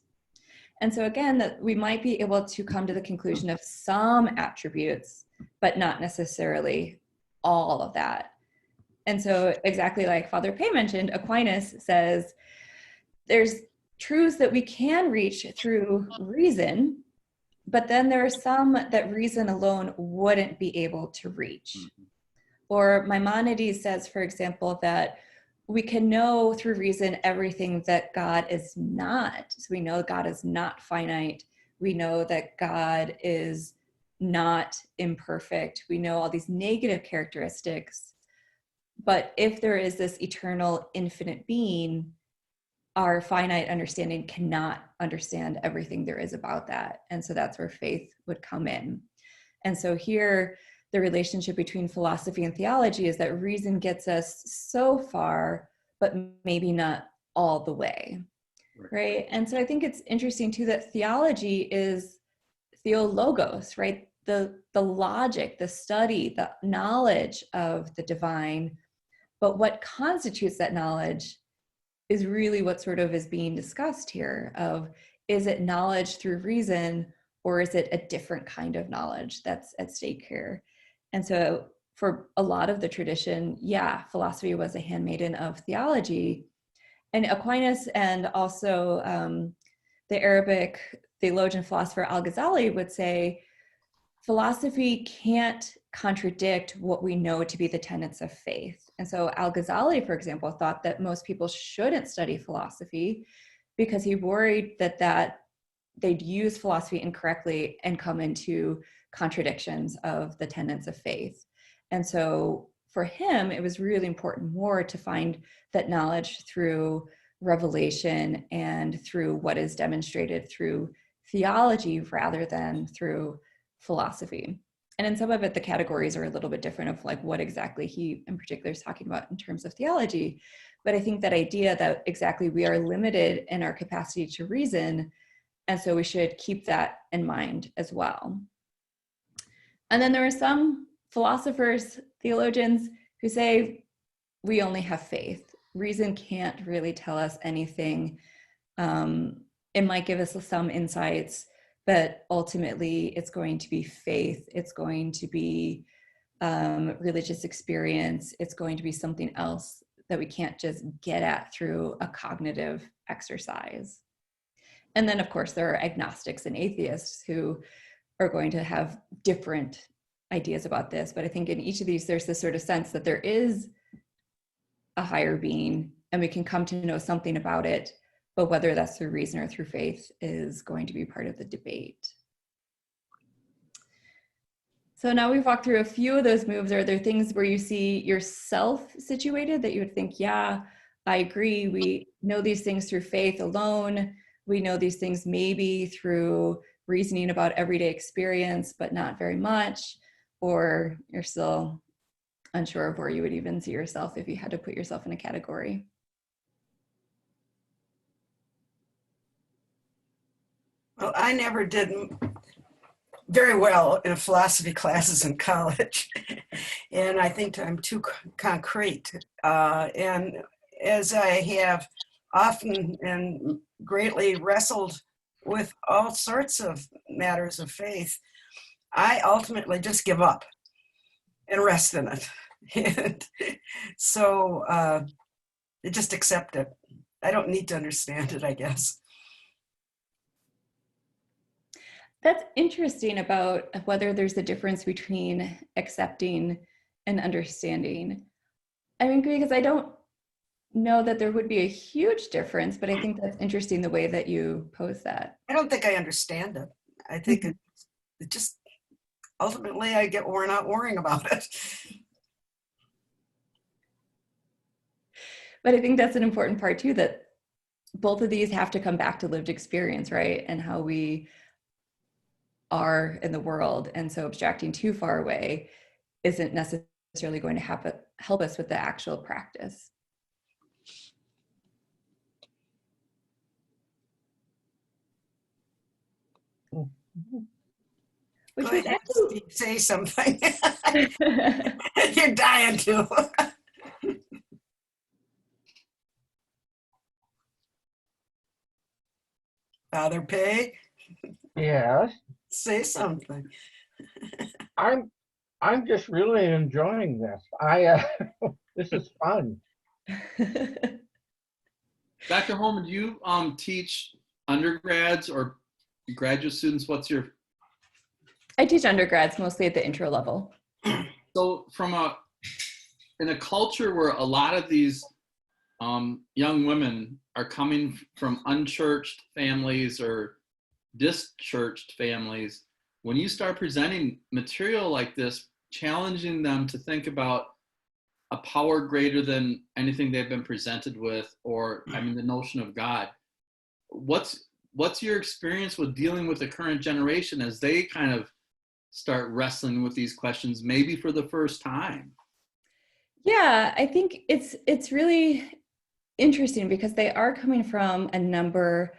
And so again, that we might be able to come to the conclusion of some attributes, but not necessarily all of that. And so exactly like Father Peay mentioned, Aquinas says there's truths that we can reach through reason, but then there are some that reason alone wouldn't be able to reach. Or Maimonides says, for example, that we can know through reason everything that God is not. So we know God is not finite. We know that God is not imperfect. We know all these negative characteristics. But if there is this eternal, infinite being, our finite understanding cannot understand everything there is about that. And so that's where faith would come in. And so here, the relationship between philosophy and theology is that reason gets us so far, but maybe not all the way, right? And so I think it's interesting too that theology is theologos, right? The logic, the study, the knowledge of the divine, but what constitutes that knowledge is really what sort of is being discussed here of, is it knowledge through reason, or is it a different kind of knowledge that's at stake here? And so for a lot of the tradition, yeah, philosophy was a handmaiden of theology. And Aquinas and also the Arabic theologian philosopher Al-Ghazali would say, philosophy can't contradict what we know to be the tenets of faith. And so Al-Ghazali, for example, thought that most people shouldn't study philosophy because he worried that they'd use philosophy incorrectly and come into contradictions of the tenets of faith. And so for him, it was really important more to find that knowledge through revelation and through what is demonstrated through theology rather than through philosophy. And in some of it, the categories are a little bit different of like what exactly he in particular is talking about in terms of theology. But I think that idea that exactly we are limited in our capacity to reason, and so we should keep that in mind as well. And then there are some philosophers, theologians who say we only have faith. Reason can't really tell us anything. It might give us some insights, but ultimately it's going to be faith. It's going to be religious experience. It's going to be something else that we can't just get at through a cognitive exercise. And then of course there are agnostics and atheists who are going to have different ideas about this. But I think in each of these, there's this sort of sense that there is a higher being and we can come to know something about it, but whether that's through reason or through faith is going to be part of the debate. So now we've walked through a few of those moves. Are there things where you see yourself situated that you would think, yeah, I agree. We know these things through faith alone. We know these things maybe through reasoning about everyday experience, but not very much, or you're still unsure of where you would even see yourself if you had to put yourself in a category? Well, I never did very well in philosophy classes in college, and I think I'm too concrete. And as I have often and greatly wrestled with all sorts of matters of faith, I ultimately just give up and rest in it. And so just accept it. I don't need to understand it, I guess. That's interesting about whether there's a difference between accepting and understanding. I mean, because I don't know that there would be a huge difference, but I think that's interesting the way that you pose that. I don't think I understand it. I think it just, ultimately I get worn out worrying about it. But I think that's an important part too, that both of these have to come back to lived experience, right? And how we are in the world. And so abstracting too far away isn't necessarily going to help us with the actual practice. Which was actually... Say something. You're dying to. Father Peay? Yes. Say something. I'm just really enjoying this. This is fun. Dr. Homan, do you teach undergrads or graduate students? What's your... I teach undergrads mostly at the intro level. So in a culture where a lot of these young women are coming from unchurched families or dischurched families, when you start presenting material like this, challenging them to think about a power greater than anything they've been presented with, or I mean the notion of God, what's your experience with dealing with the current generation as they kind of start wrestling with these questions maybe for the first time? Yeah, I think it's really interesting because they are coming from a number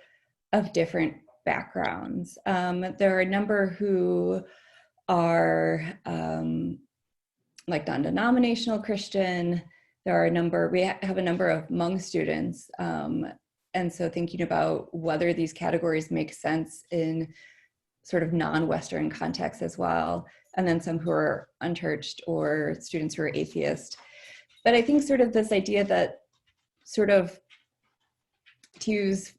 of different backgrounds. There are a number who are like non-denominational Christian. We have a number of Hmong students. And so thinking about whether these categories make sense in sort of non-Western contexts as well. And then some who are unchurched or students who are atheist. But I think sort of this idea that sort of, to use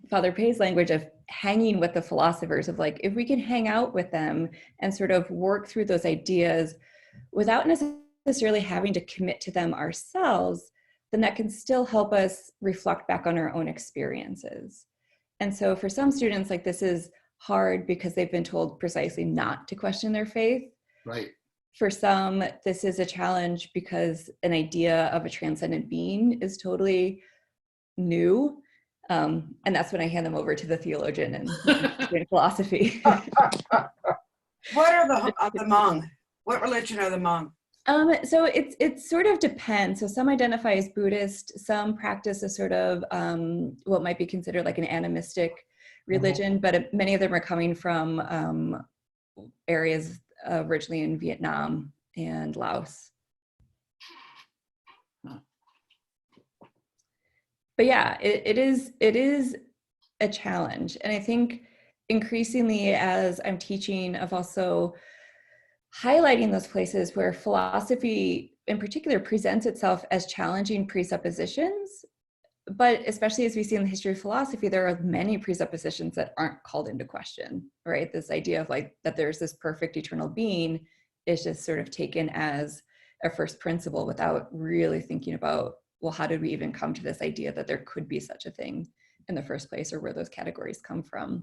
Father Peay's language, of hanging with the philosophers of like, if we can hang out with them and sort of work through those ideas without necessarily having to commit to them ourselves, then that can still help us reflect back on our own experiences. And so for some students, like this is hard because they've been told precisely not to question their faith. Right. For some, this is a challenge because an idea of a transcendent being is totally new. And that's when I hand them over to the theologian and philosophy. What are the Hmong? What religion are the Hmong? So it sort of depends. So some identify as Buddhist, some practice a sort of what might be considered like an animistic religion, but many of them are coming from areas originally in Vietnam and Laos. But yeah, it is a challenge. And I think increasingly as I'm teaching, I've also highlighting those places where philosophy in particular presents itself as challenging presuppositions, but especially as we see in the history of philosophy, there are many presuppositions that aren't called into question, right? This idea of like that there's this perfect eternal being is just sort of taken as a first principle without really thinking about, well, how did we even come to this idea that there could be such a thing in the first place, or where those categories come from?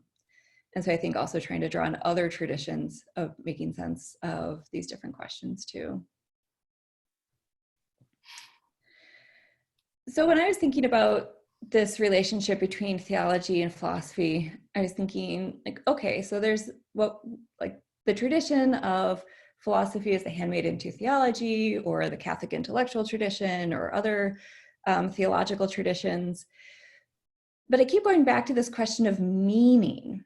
And so I think also trying to draw on other traditions of making sense of these different questions too. So when I was thinking about this relationship between theology and philosophy, I was thinking like, okay, so there's what like the tradition of philosophy is the handmaid into theology, or the Catholic intellectual tradition, or other theological traditions. But I keep going back to this question of meaning.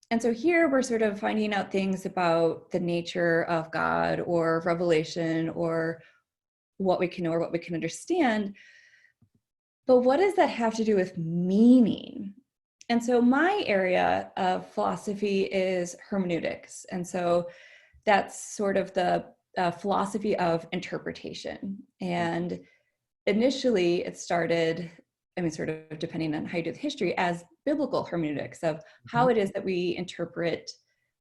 And so here we're sort of finding out things about the nature of God or revelation or what we can know or what we can understand. But what does that have to do with meaning? And so my area of philosophy is hermeneutics. And so that's sort of the philosophy of interpretation. And initially it started, I mean, sort of depending on how you do the history, as biblical hermeneutics of how it is that we interpret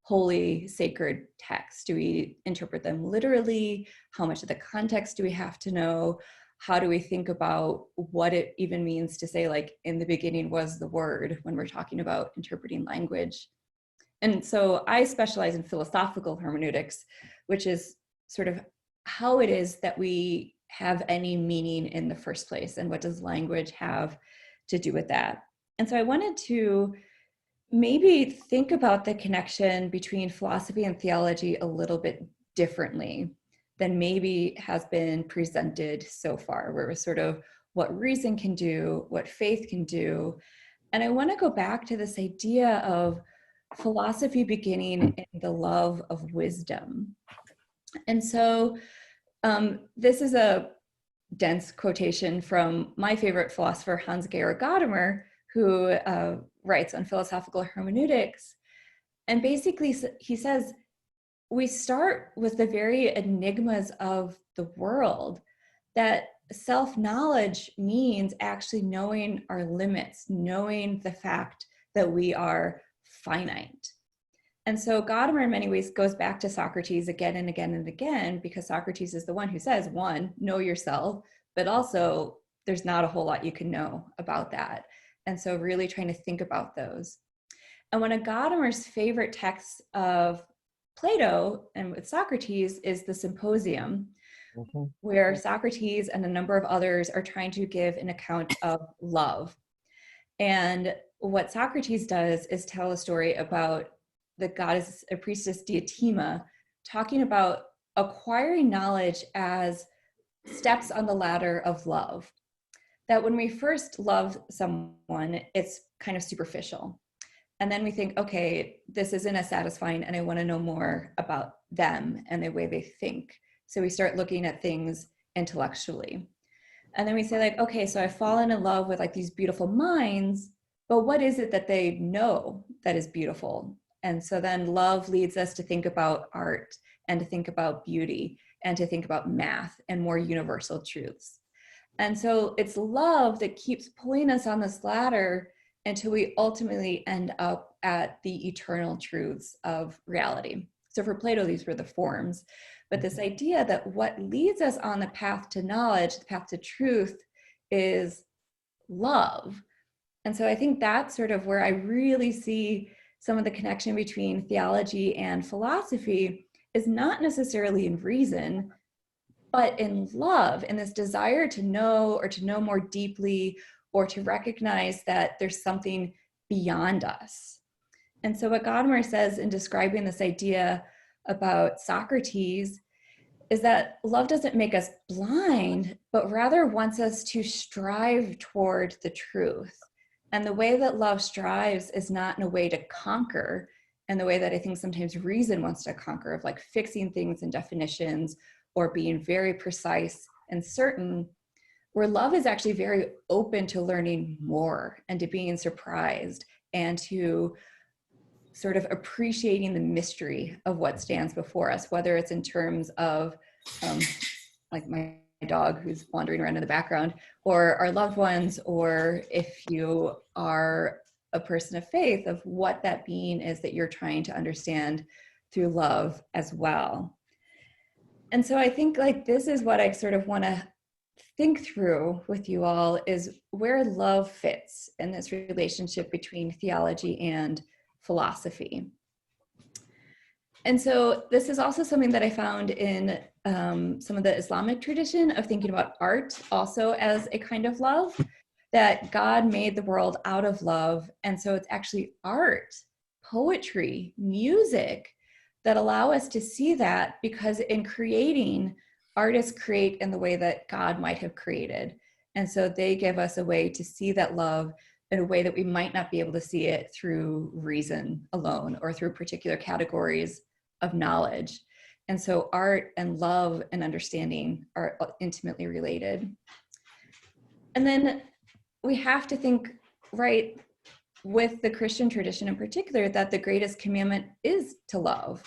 holy, sacred texts. Do we interpret them literally? How much of the context do we have to know? How do we think about what it even means to say, like, in the beginning was the word, when we're talking about interpreting language? And so I specialize in philosophical hermeneutics, which is sort of how it is that we have any meaning in the first place, and what does language have to do with that? And so I wanted to maybe think about the connection between philosophy and theology a little bit differently than maybe has been presented so far, where it was sort of what reason can do, what faith can do. And I want to go back to this idea of philosophy beginning in the love of wisdom. And so this is a dense quotation from my favorite philosopher, Hans-Georg Gadamer, who writes on philosophical hermeneutics. And basically he says, we start with the very enigmas of the world, that self-knowledge means actually knowing our limits, knowing the fact that we are finite. And so Gadamer in many ways goes back to Socrates again and again and again, because Socrates is the one who says, one, know yourself, but also there's not a whole lot you can know about that. And so really trying to think about those. And one of Gadamer's favorite texts of Plato and with Socrates is the Symposium, where Socrates and a number of others are trying to give an account of love. And what Socrates does is tell a story about the goddess, a priestess Diotima, talking about acquiring knowledge as steps on the ladder of love. That when we first love someone, it's kind of superficial. And then we think, okay, this isn't as satisfying and I want to know more about them and the way they think. So we start looking at things intellectually. And then we say like, okay, so I've fallen in love with like these beautiful minds, but what is it that they know that is beautiful? And so then love leads us to think about art and to think about beauty and to think about math and more universal truths. And so it's love that keeps pulling us on this ladder until we ultimately end up at the eternal truths of reality. So for Plato, these were the forms. But this idea that what leads us on the path to knowledge, the path to truth, is love. And so I think that's sort of where I really see some of the connection between theology and philosophy is not necessarily in reason, but in love, in this desire to know or to know more deeply or to recognize that there's something beyond us. And so what Gadamer says in describing this idea about Socrates is that love doesn't make us blind, but rather wants us to strive toward the truth. And the way that love strives is not in a way to conquer, and the way that I think sometimes reason wants to conquer, of like fixing things in definitions or being very precise and certain, where love is actually very open to learning more and to being surprised and to sort of appreciating the mystery of what stands before us, whether it's in terms of like my dog who's wandering around in the background, or our loved ones, or if you are a person of faith, of what that being is that you're trying to understand through love as well. And so I think like this is what I sort of want to think through with you all, is where love fits in this relationship between theology and philosophy. And so this is also something that I found in some of the Islamic tradition of thinking about art also as a kind of love, that God made the world out of love. And so it's actually art, poetry, music that allow us to see that, because in creating, artists create in the way that God might have created. And so they give us a way to see that love in a way that we might not be able to see it through reason alone or through particular categories of knowledge. And so art and love and understanding are intimately related. And then we have to think, right, with the Christian tradition in particular, that the greatest commandment is to love.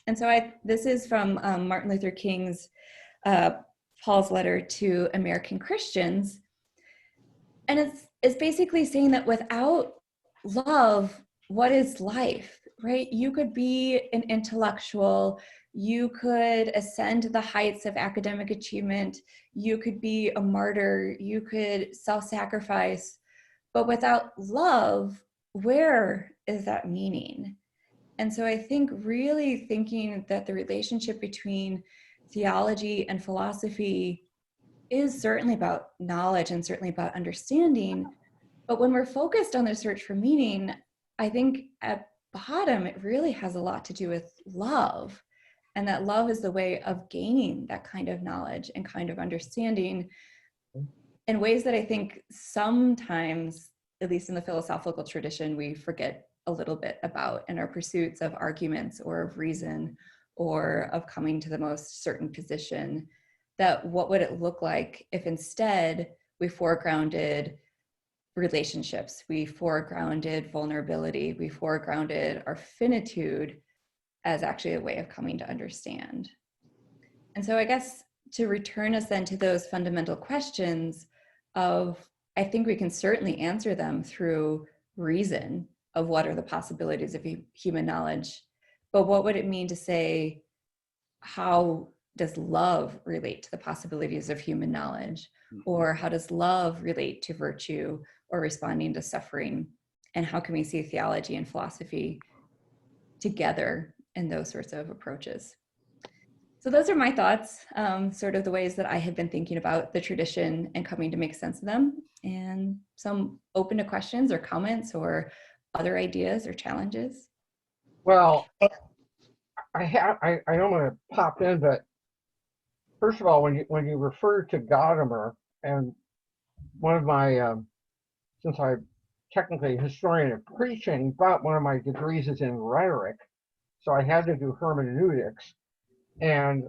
And so this is from Martin Luther King's Paul's letter to American Christians. And it's basically saying that without love, what is life, right? You could be an intellectual, you could ascend to the heights of academic achievement, you could be a martyr, you could self-sacrifice, but without love, where is that meaning? And so I think really thinking that the relationship between theology and philosophy is certainly about knowledge and certainly about understanding. But when we're focused on the search for meaning, I think at bottom, it really has a lot to do with love. And that love is the way of gaining that kind of knowledge and kind of understanding in ways that I think sometimes, at least in the philosophical tradition, we forget a little bit about in our pursuits of arguments or of reason or of coming to the most certain position. That what would it look like if instead we foregrounded relationships, we foregrounded vulnerability, we foregrounded our finitude as actually a way of coming to understand. And so I guess to return us then to those fundamental questions of, I think we can certainly answer them through reason of what are the possibilities of human knowledge, but what would it mean to say, how does love relate to the possibilities of human knowledge? Or how does love relate to virtue or responding to suffering? And how can we see theology and philosophy together in those sorts of approaches? So those are my thoughts, sort of the ways that I have been thinking about the tradition and coming to make sense of them. And some open to questions or comments or other ideas or challenges. Well, I don't want to pop in, but first of all, when you refer to Gadamer, and one of my, since I'm technically a historian of preaching, but one of my degrees is in rhetoric, so I had to do hermeneutics, and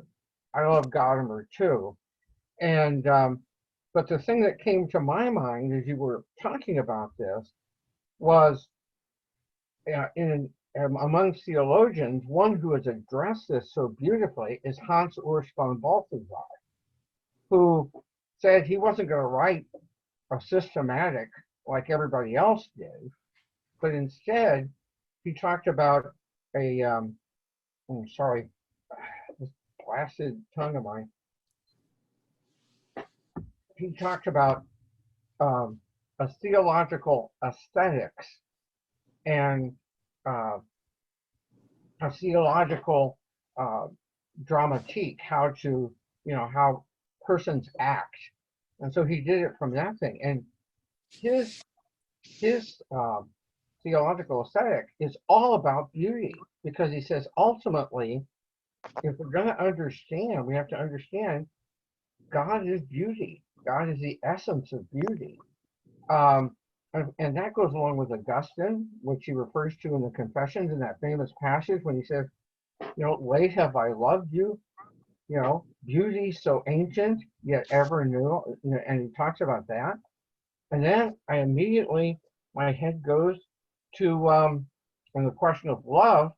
I love Gadamer too. And but the thing that came to my mind as you were talking about this was among theologians, one who has addressed this so beautifully is Hans Urs von Balthasar, who said he wasn't going to write a systematic like everybody else did, but instead he talked about a, oh, sorry, this blasted tongue of mine. He talked about a theological aesthetics and a theological dramatique, how to, how persons act. And so he did it from that thing. And his theological aesthetic is all about beauty, because he says ultimately, if we're going to understand, we have to understand God is beauty. God is the essence of beauty. And that goes along with Augustine, which he refers to in the Confessions in that famous passage when he says, late have I loved you, beauty so ancient yet ever new. And he talks about that. And then my head goes to, and the question of love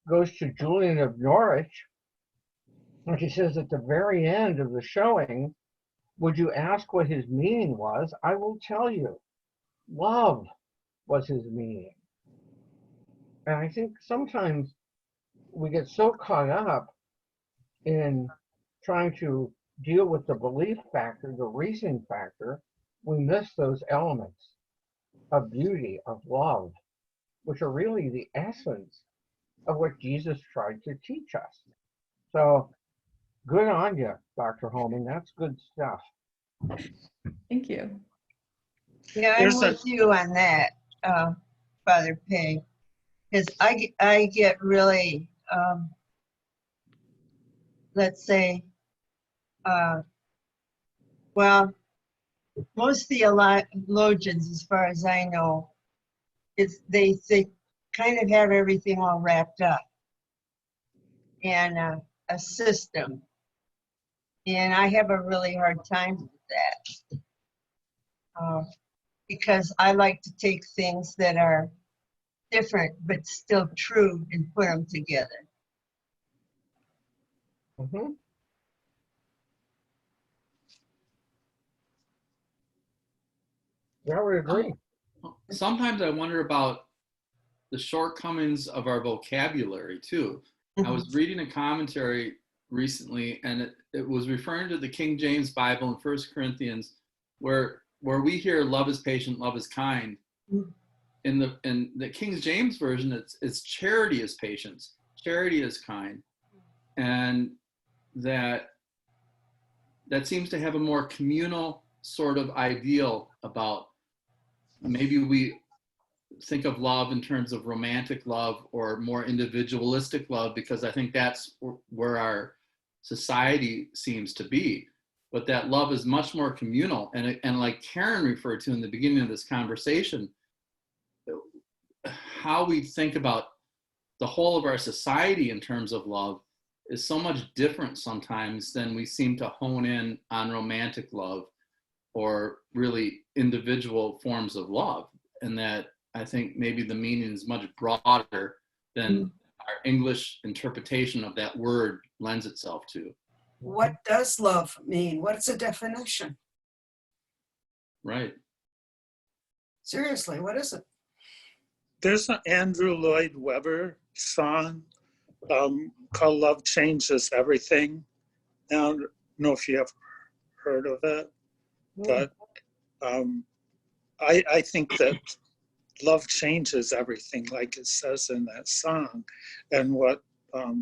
goes to Julian of Norwich, which he says at the very end of the showing, would you ask what his meaning was? I will tell you. Love was his meaning. And I think sometimes we get so caught up in trying to deal with the belief factor, the reasoning factor, we miss those elements of beauty, of love, which are really the essence of what Jesus tried to teach us. So good on you, Dr. Homan. That's good stuff. Thank you. Yeah, I'm with you on that, Father Peay, because I get really, let's say, well, most theologians, as far as I know, they kind of have everything all wrapped up in a system, and I have a really hard time with that. Because I like to take things that are different but still true and put them together. Mm-hmm. Yeah, I would agree. Sometimes I wonder about the shortcomings of our vocabulary too. I was reading a commentary recently, and it was referring to the King James Bible in 1 Corinthians, where we hear love is patient, love is kind. In the King James version, it's charity is patience, charity is kind, and that seems to have a more communal sort of ideal about, maybe we think of love in terms of romantic love or more individualistic love, because I think that's where our society seems to be. But that love is much more communal. And like Karen referred to in the beginning of this conversation, how we think about the whole of our society in terms of love is so much different sometimes than we seem to hone in on romantic love or really individual forms of love. And that I think maybe the meaning is much broader than our English interpretation of that word lends itself to. What does love mean? What's the definition? Right. Seriously, what is it? There's an Andrew Lloyd Webber song called Love Changes Everything. I don't know if you have heard of it, but I think that love changes everything, like it says in that song. And what, what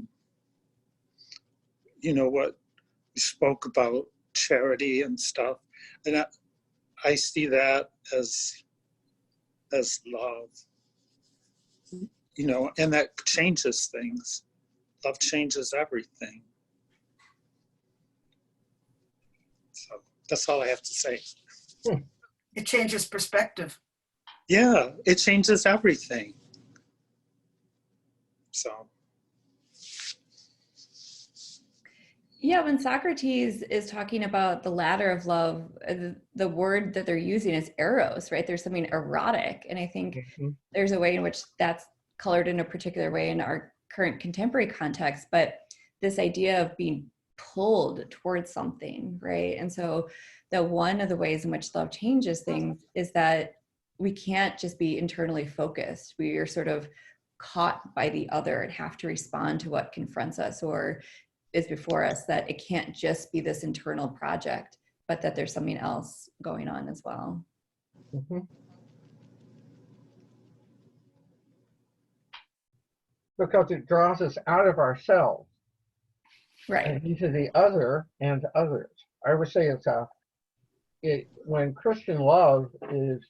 we spoke about, charity and stuff. And I see that as love, and that changes things. Love changes everything. So that's all I have to say. It changes perspective. Yeah, it changes everything. So. Yeah, when Socrates is talking about the ladder of love, the word that they're using is eros, right? There's something erotic. And I think there's a way in which that's colored in a particular way in our current contemporary context, but this idea of being pulled towards something, right? And so one of the ways in which love changes things is that we can't just be internally focused. We are sort of caught by the other and have to respond to what confronts us or is before us, that it can't just be this internal project, but that there's something else going on as well. Mhm. Because it draws us out of ourselves Right. and into the other and others. I would say when Christian love is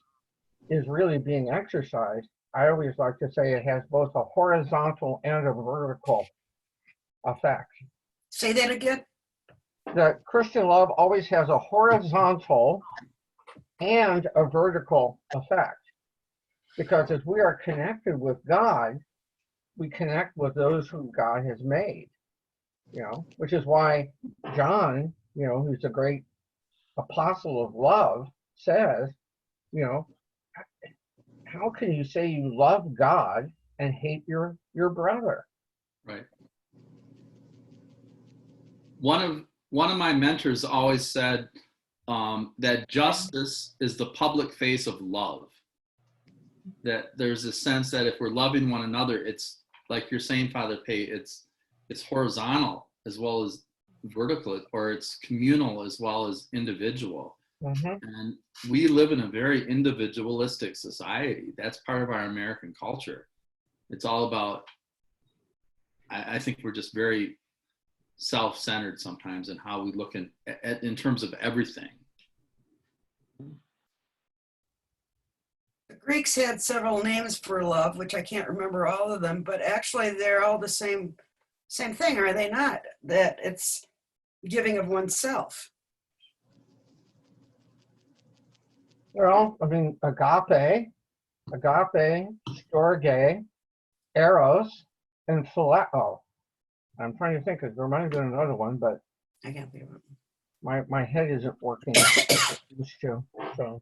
really being exercised, I always like to say it has both a horizontal and a vertical effect. Say that again. That Christian love always has a horizontal and a vertical effect. Because as we are connected with God, we connect with those whom God has made, which is why John, who's a great apostle of love, says, how can you say you love God and hate your brother? Right. One of my mentors always said that justice is the public face of love. That there's a sense that if we're loving one another, it's like you're saying, Father Peay, it's horizontal as well as vertical, or it's communal as well as individual. Mm-hmm. And we live in a very individualistic society. That's part of our American culture. It's all about, I think we're just very self-centered sometimes in how we look in terms of everything. The Greeks had several names for love, which I can't remember all of them, but actually they're all the same thing, are they not? That it's giving of oneself. Well, I mean, agape, storge, eros, and phileo. I'm trying to think, because there might have been another one, but I can't think of it. my head isn't working as it used to. So.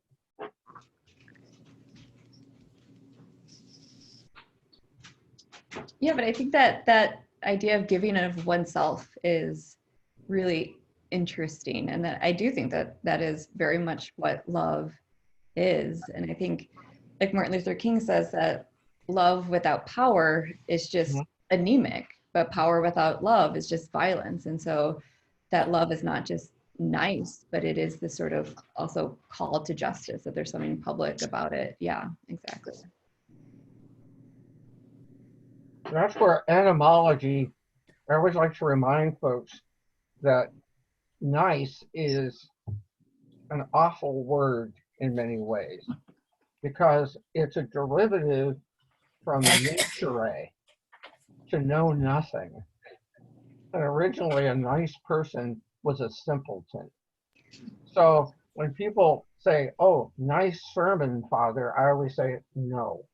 Yeah, but I think that idea of giving of oneself is really interesting, and that I do think that is very much what love is. And I think, like Martin Luther King says, that love without power is just anemic, but power without love is just violence. And so that love is not just nice, but it is this sort of also call to justice, that there's something public about it. Yeah, exactly. That's where etymology, I always like to remind folks that nice is an awful word in many ways, because it's a derivative from nature, to know nothing. And originally a nice person was a simpleton. So when people say, oh, nice sermon, Father, I always say, no.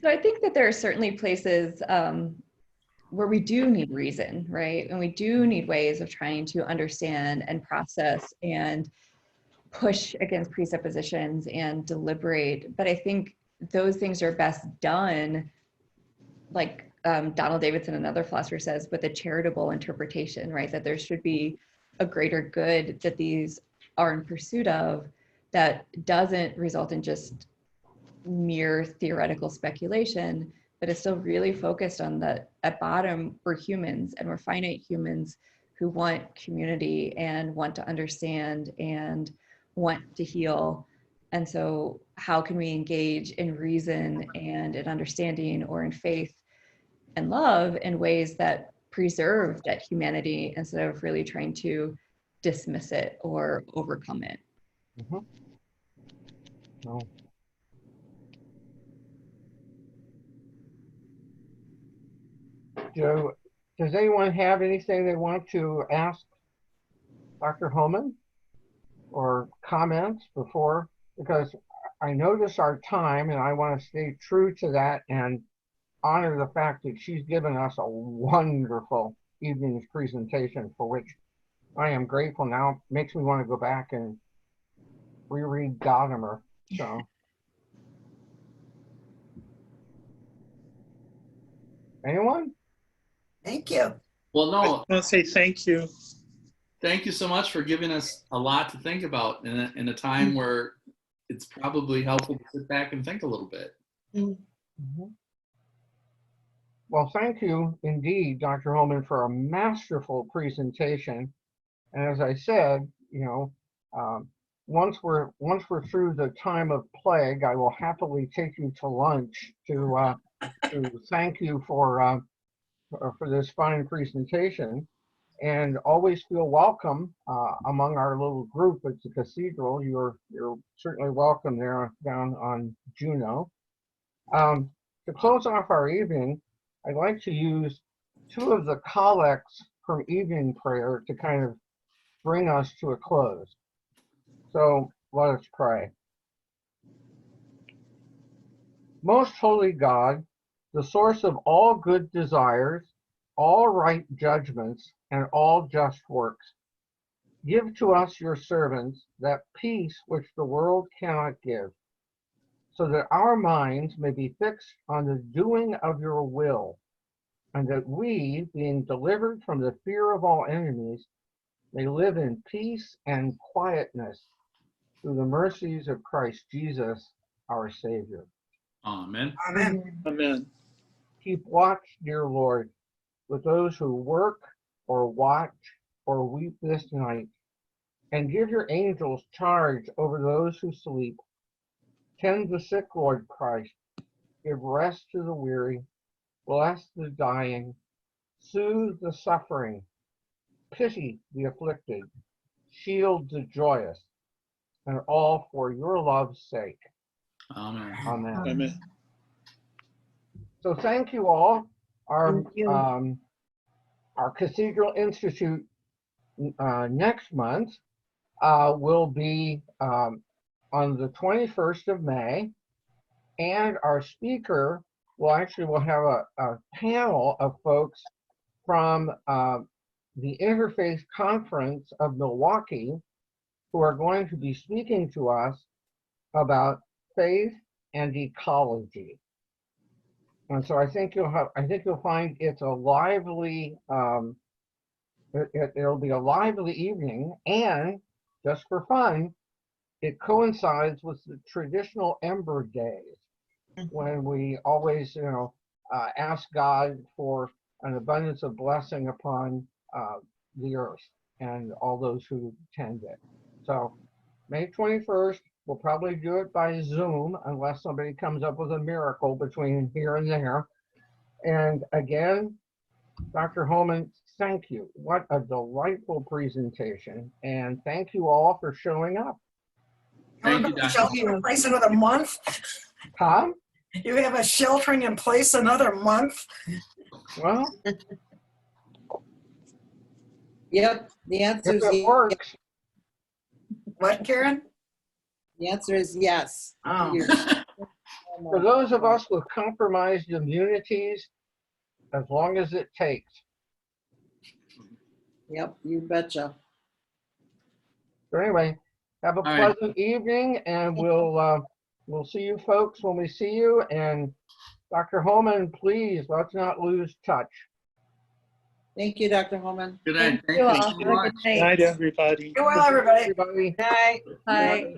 So I think that there are certainly places where we do need reason, right? And we do need ways of trying to understand and process and push against presuppositions and deliberate. But I think those things are best done, like Donald Davidson, another philosopher, says, with a charitable interpretation, right? That there should be a greater good that these are in pursuit of, that doesn't result in just mere theoretical speculation, but is still really focused on that at bottom we're humans, and we're finite humans who want community and want to understand and want to heal. And so how can we engage in reason and in understanding, or in faith and love, in ways that preserve that humanity instead of really trying to dismiss it or overcome it? Mm-hmm. No. Does anyone have anything they want to ask Dr. Homan, or comments before? Because I notice our time, and I want to stay true to that and honor the fact that she's given us a wonderful evening's presentation, for which I am grateful. Now it makes me want to go back and reread Gadamer. So Anyone? Thank you. Well, I no, want to say thank you. thank you so much for giving us a lot to think about in a time where it's probably helpful to sit back and think a little bit. Mhm. Well, thank you indeed, Dr. Homan, for a masterful presentation. And as I said, you know, once we're through the time of plague, I will happily take you to lunch to thank you for this fine presentation. And always feel welcome among our little group at the Cathedral. You're certainly welcome there down on Juneau. To close off our evening, I'd like to use two of the collects from evening prayer to kind of bring us to a close. So let us pray. Most holy God, the source of all good desires, all right judgments, and all just works, give to us, your servants, that peace which the world cannot give, so that our minds may be fixed on the doing of your will, and that we, being delivered from the fear of all enemies, may live in peace and quietness through the mercies of Christ Jesus, our Savior. Amen. Amen. Amen. Keep watch, dear Lord, with those who work or watch or weep this night, and give your angels charge over those who sleep. Tend the sick, Lord Christ. Give rest to the weary. Bless the dying. Soothe the suffering. Pity the afflicted. Shield the joyous. And all for your love's sake. Amen. Amen. Amen. So thank you all. Thank you. Our Cathedral Institute next month will be on the 21st of May, and our speaker will have a panel of folks from the Interfaith Conference of Milwaukee who are going to be speaking to us about faith and ecology. And so I think you'll find it's a lively it'll be a lively evening, and just for fun, it coincides with the traditional Ember Days, when we always, ask God for an abundance of blessing upon the earth and all those who attend it. So May 21st, we'll probably do it by Zoom unless somebody comes up with a miracle between here and there. And again, Dr. Homan, thank you. What a delightful presentation. And thank you all for showing up. Thank you, Dr. Sheltering in place another month? Huh? You have a sheltering in place another month? Well, Yep, the answer if is it works. What, Karen? the answer is yes. Oh. For those of us with compromised immunities, as long as it takes. Yep, you betcha. So anyway, have a All right. pleasant evening, and we'll see you folks when we see you. And Dr. Homan, please, let's not lose touch. Thank you, Dr. Homan. Good night. Thank you all. Thank Have you a so much. good night. Good night, everybody. Go well, everybody. Everybody. Night. Bye.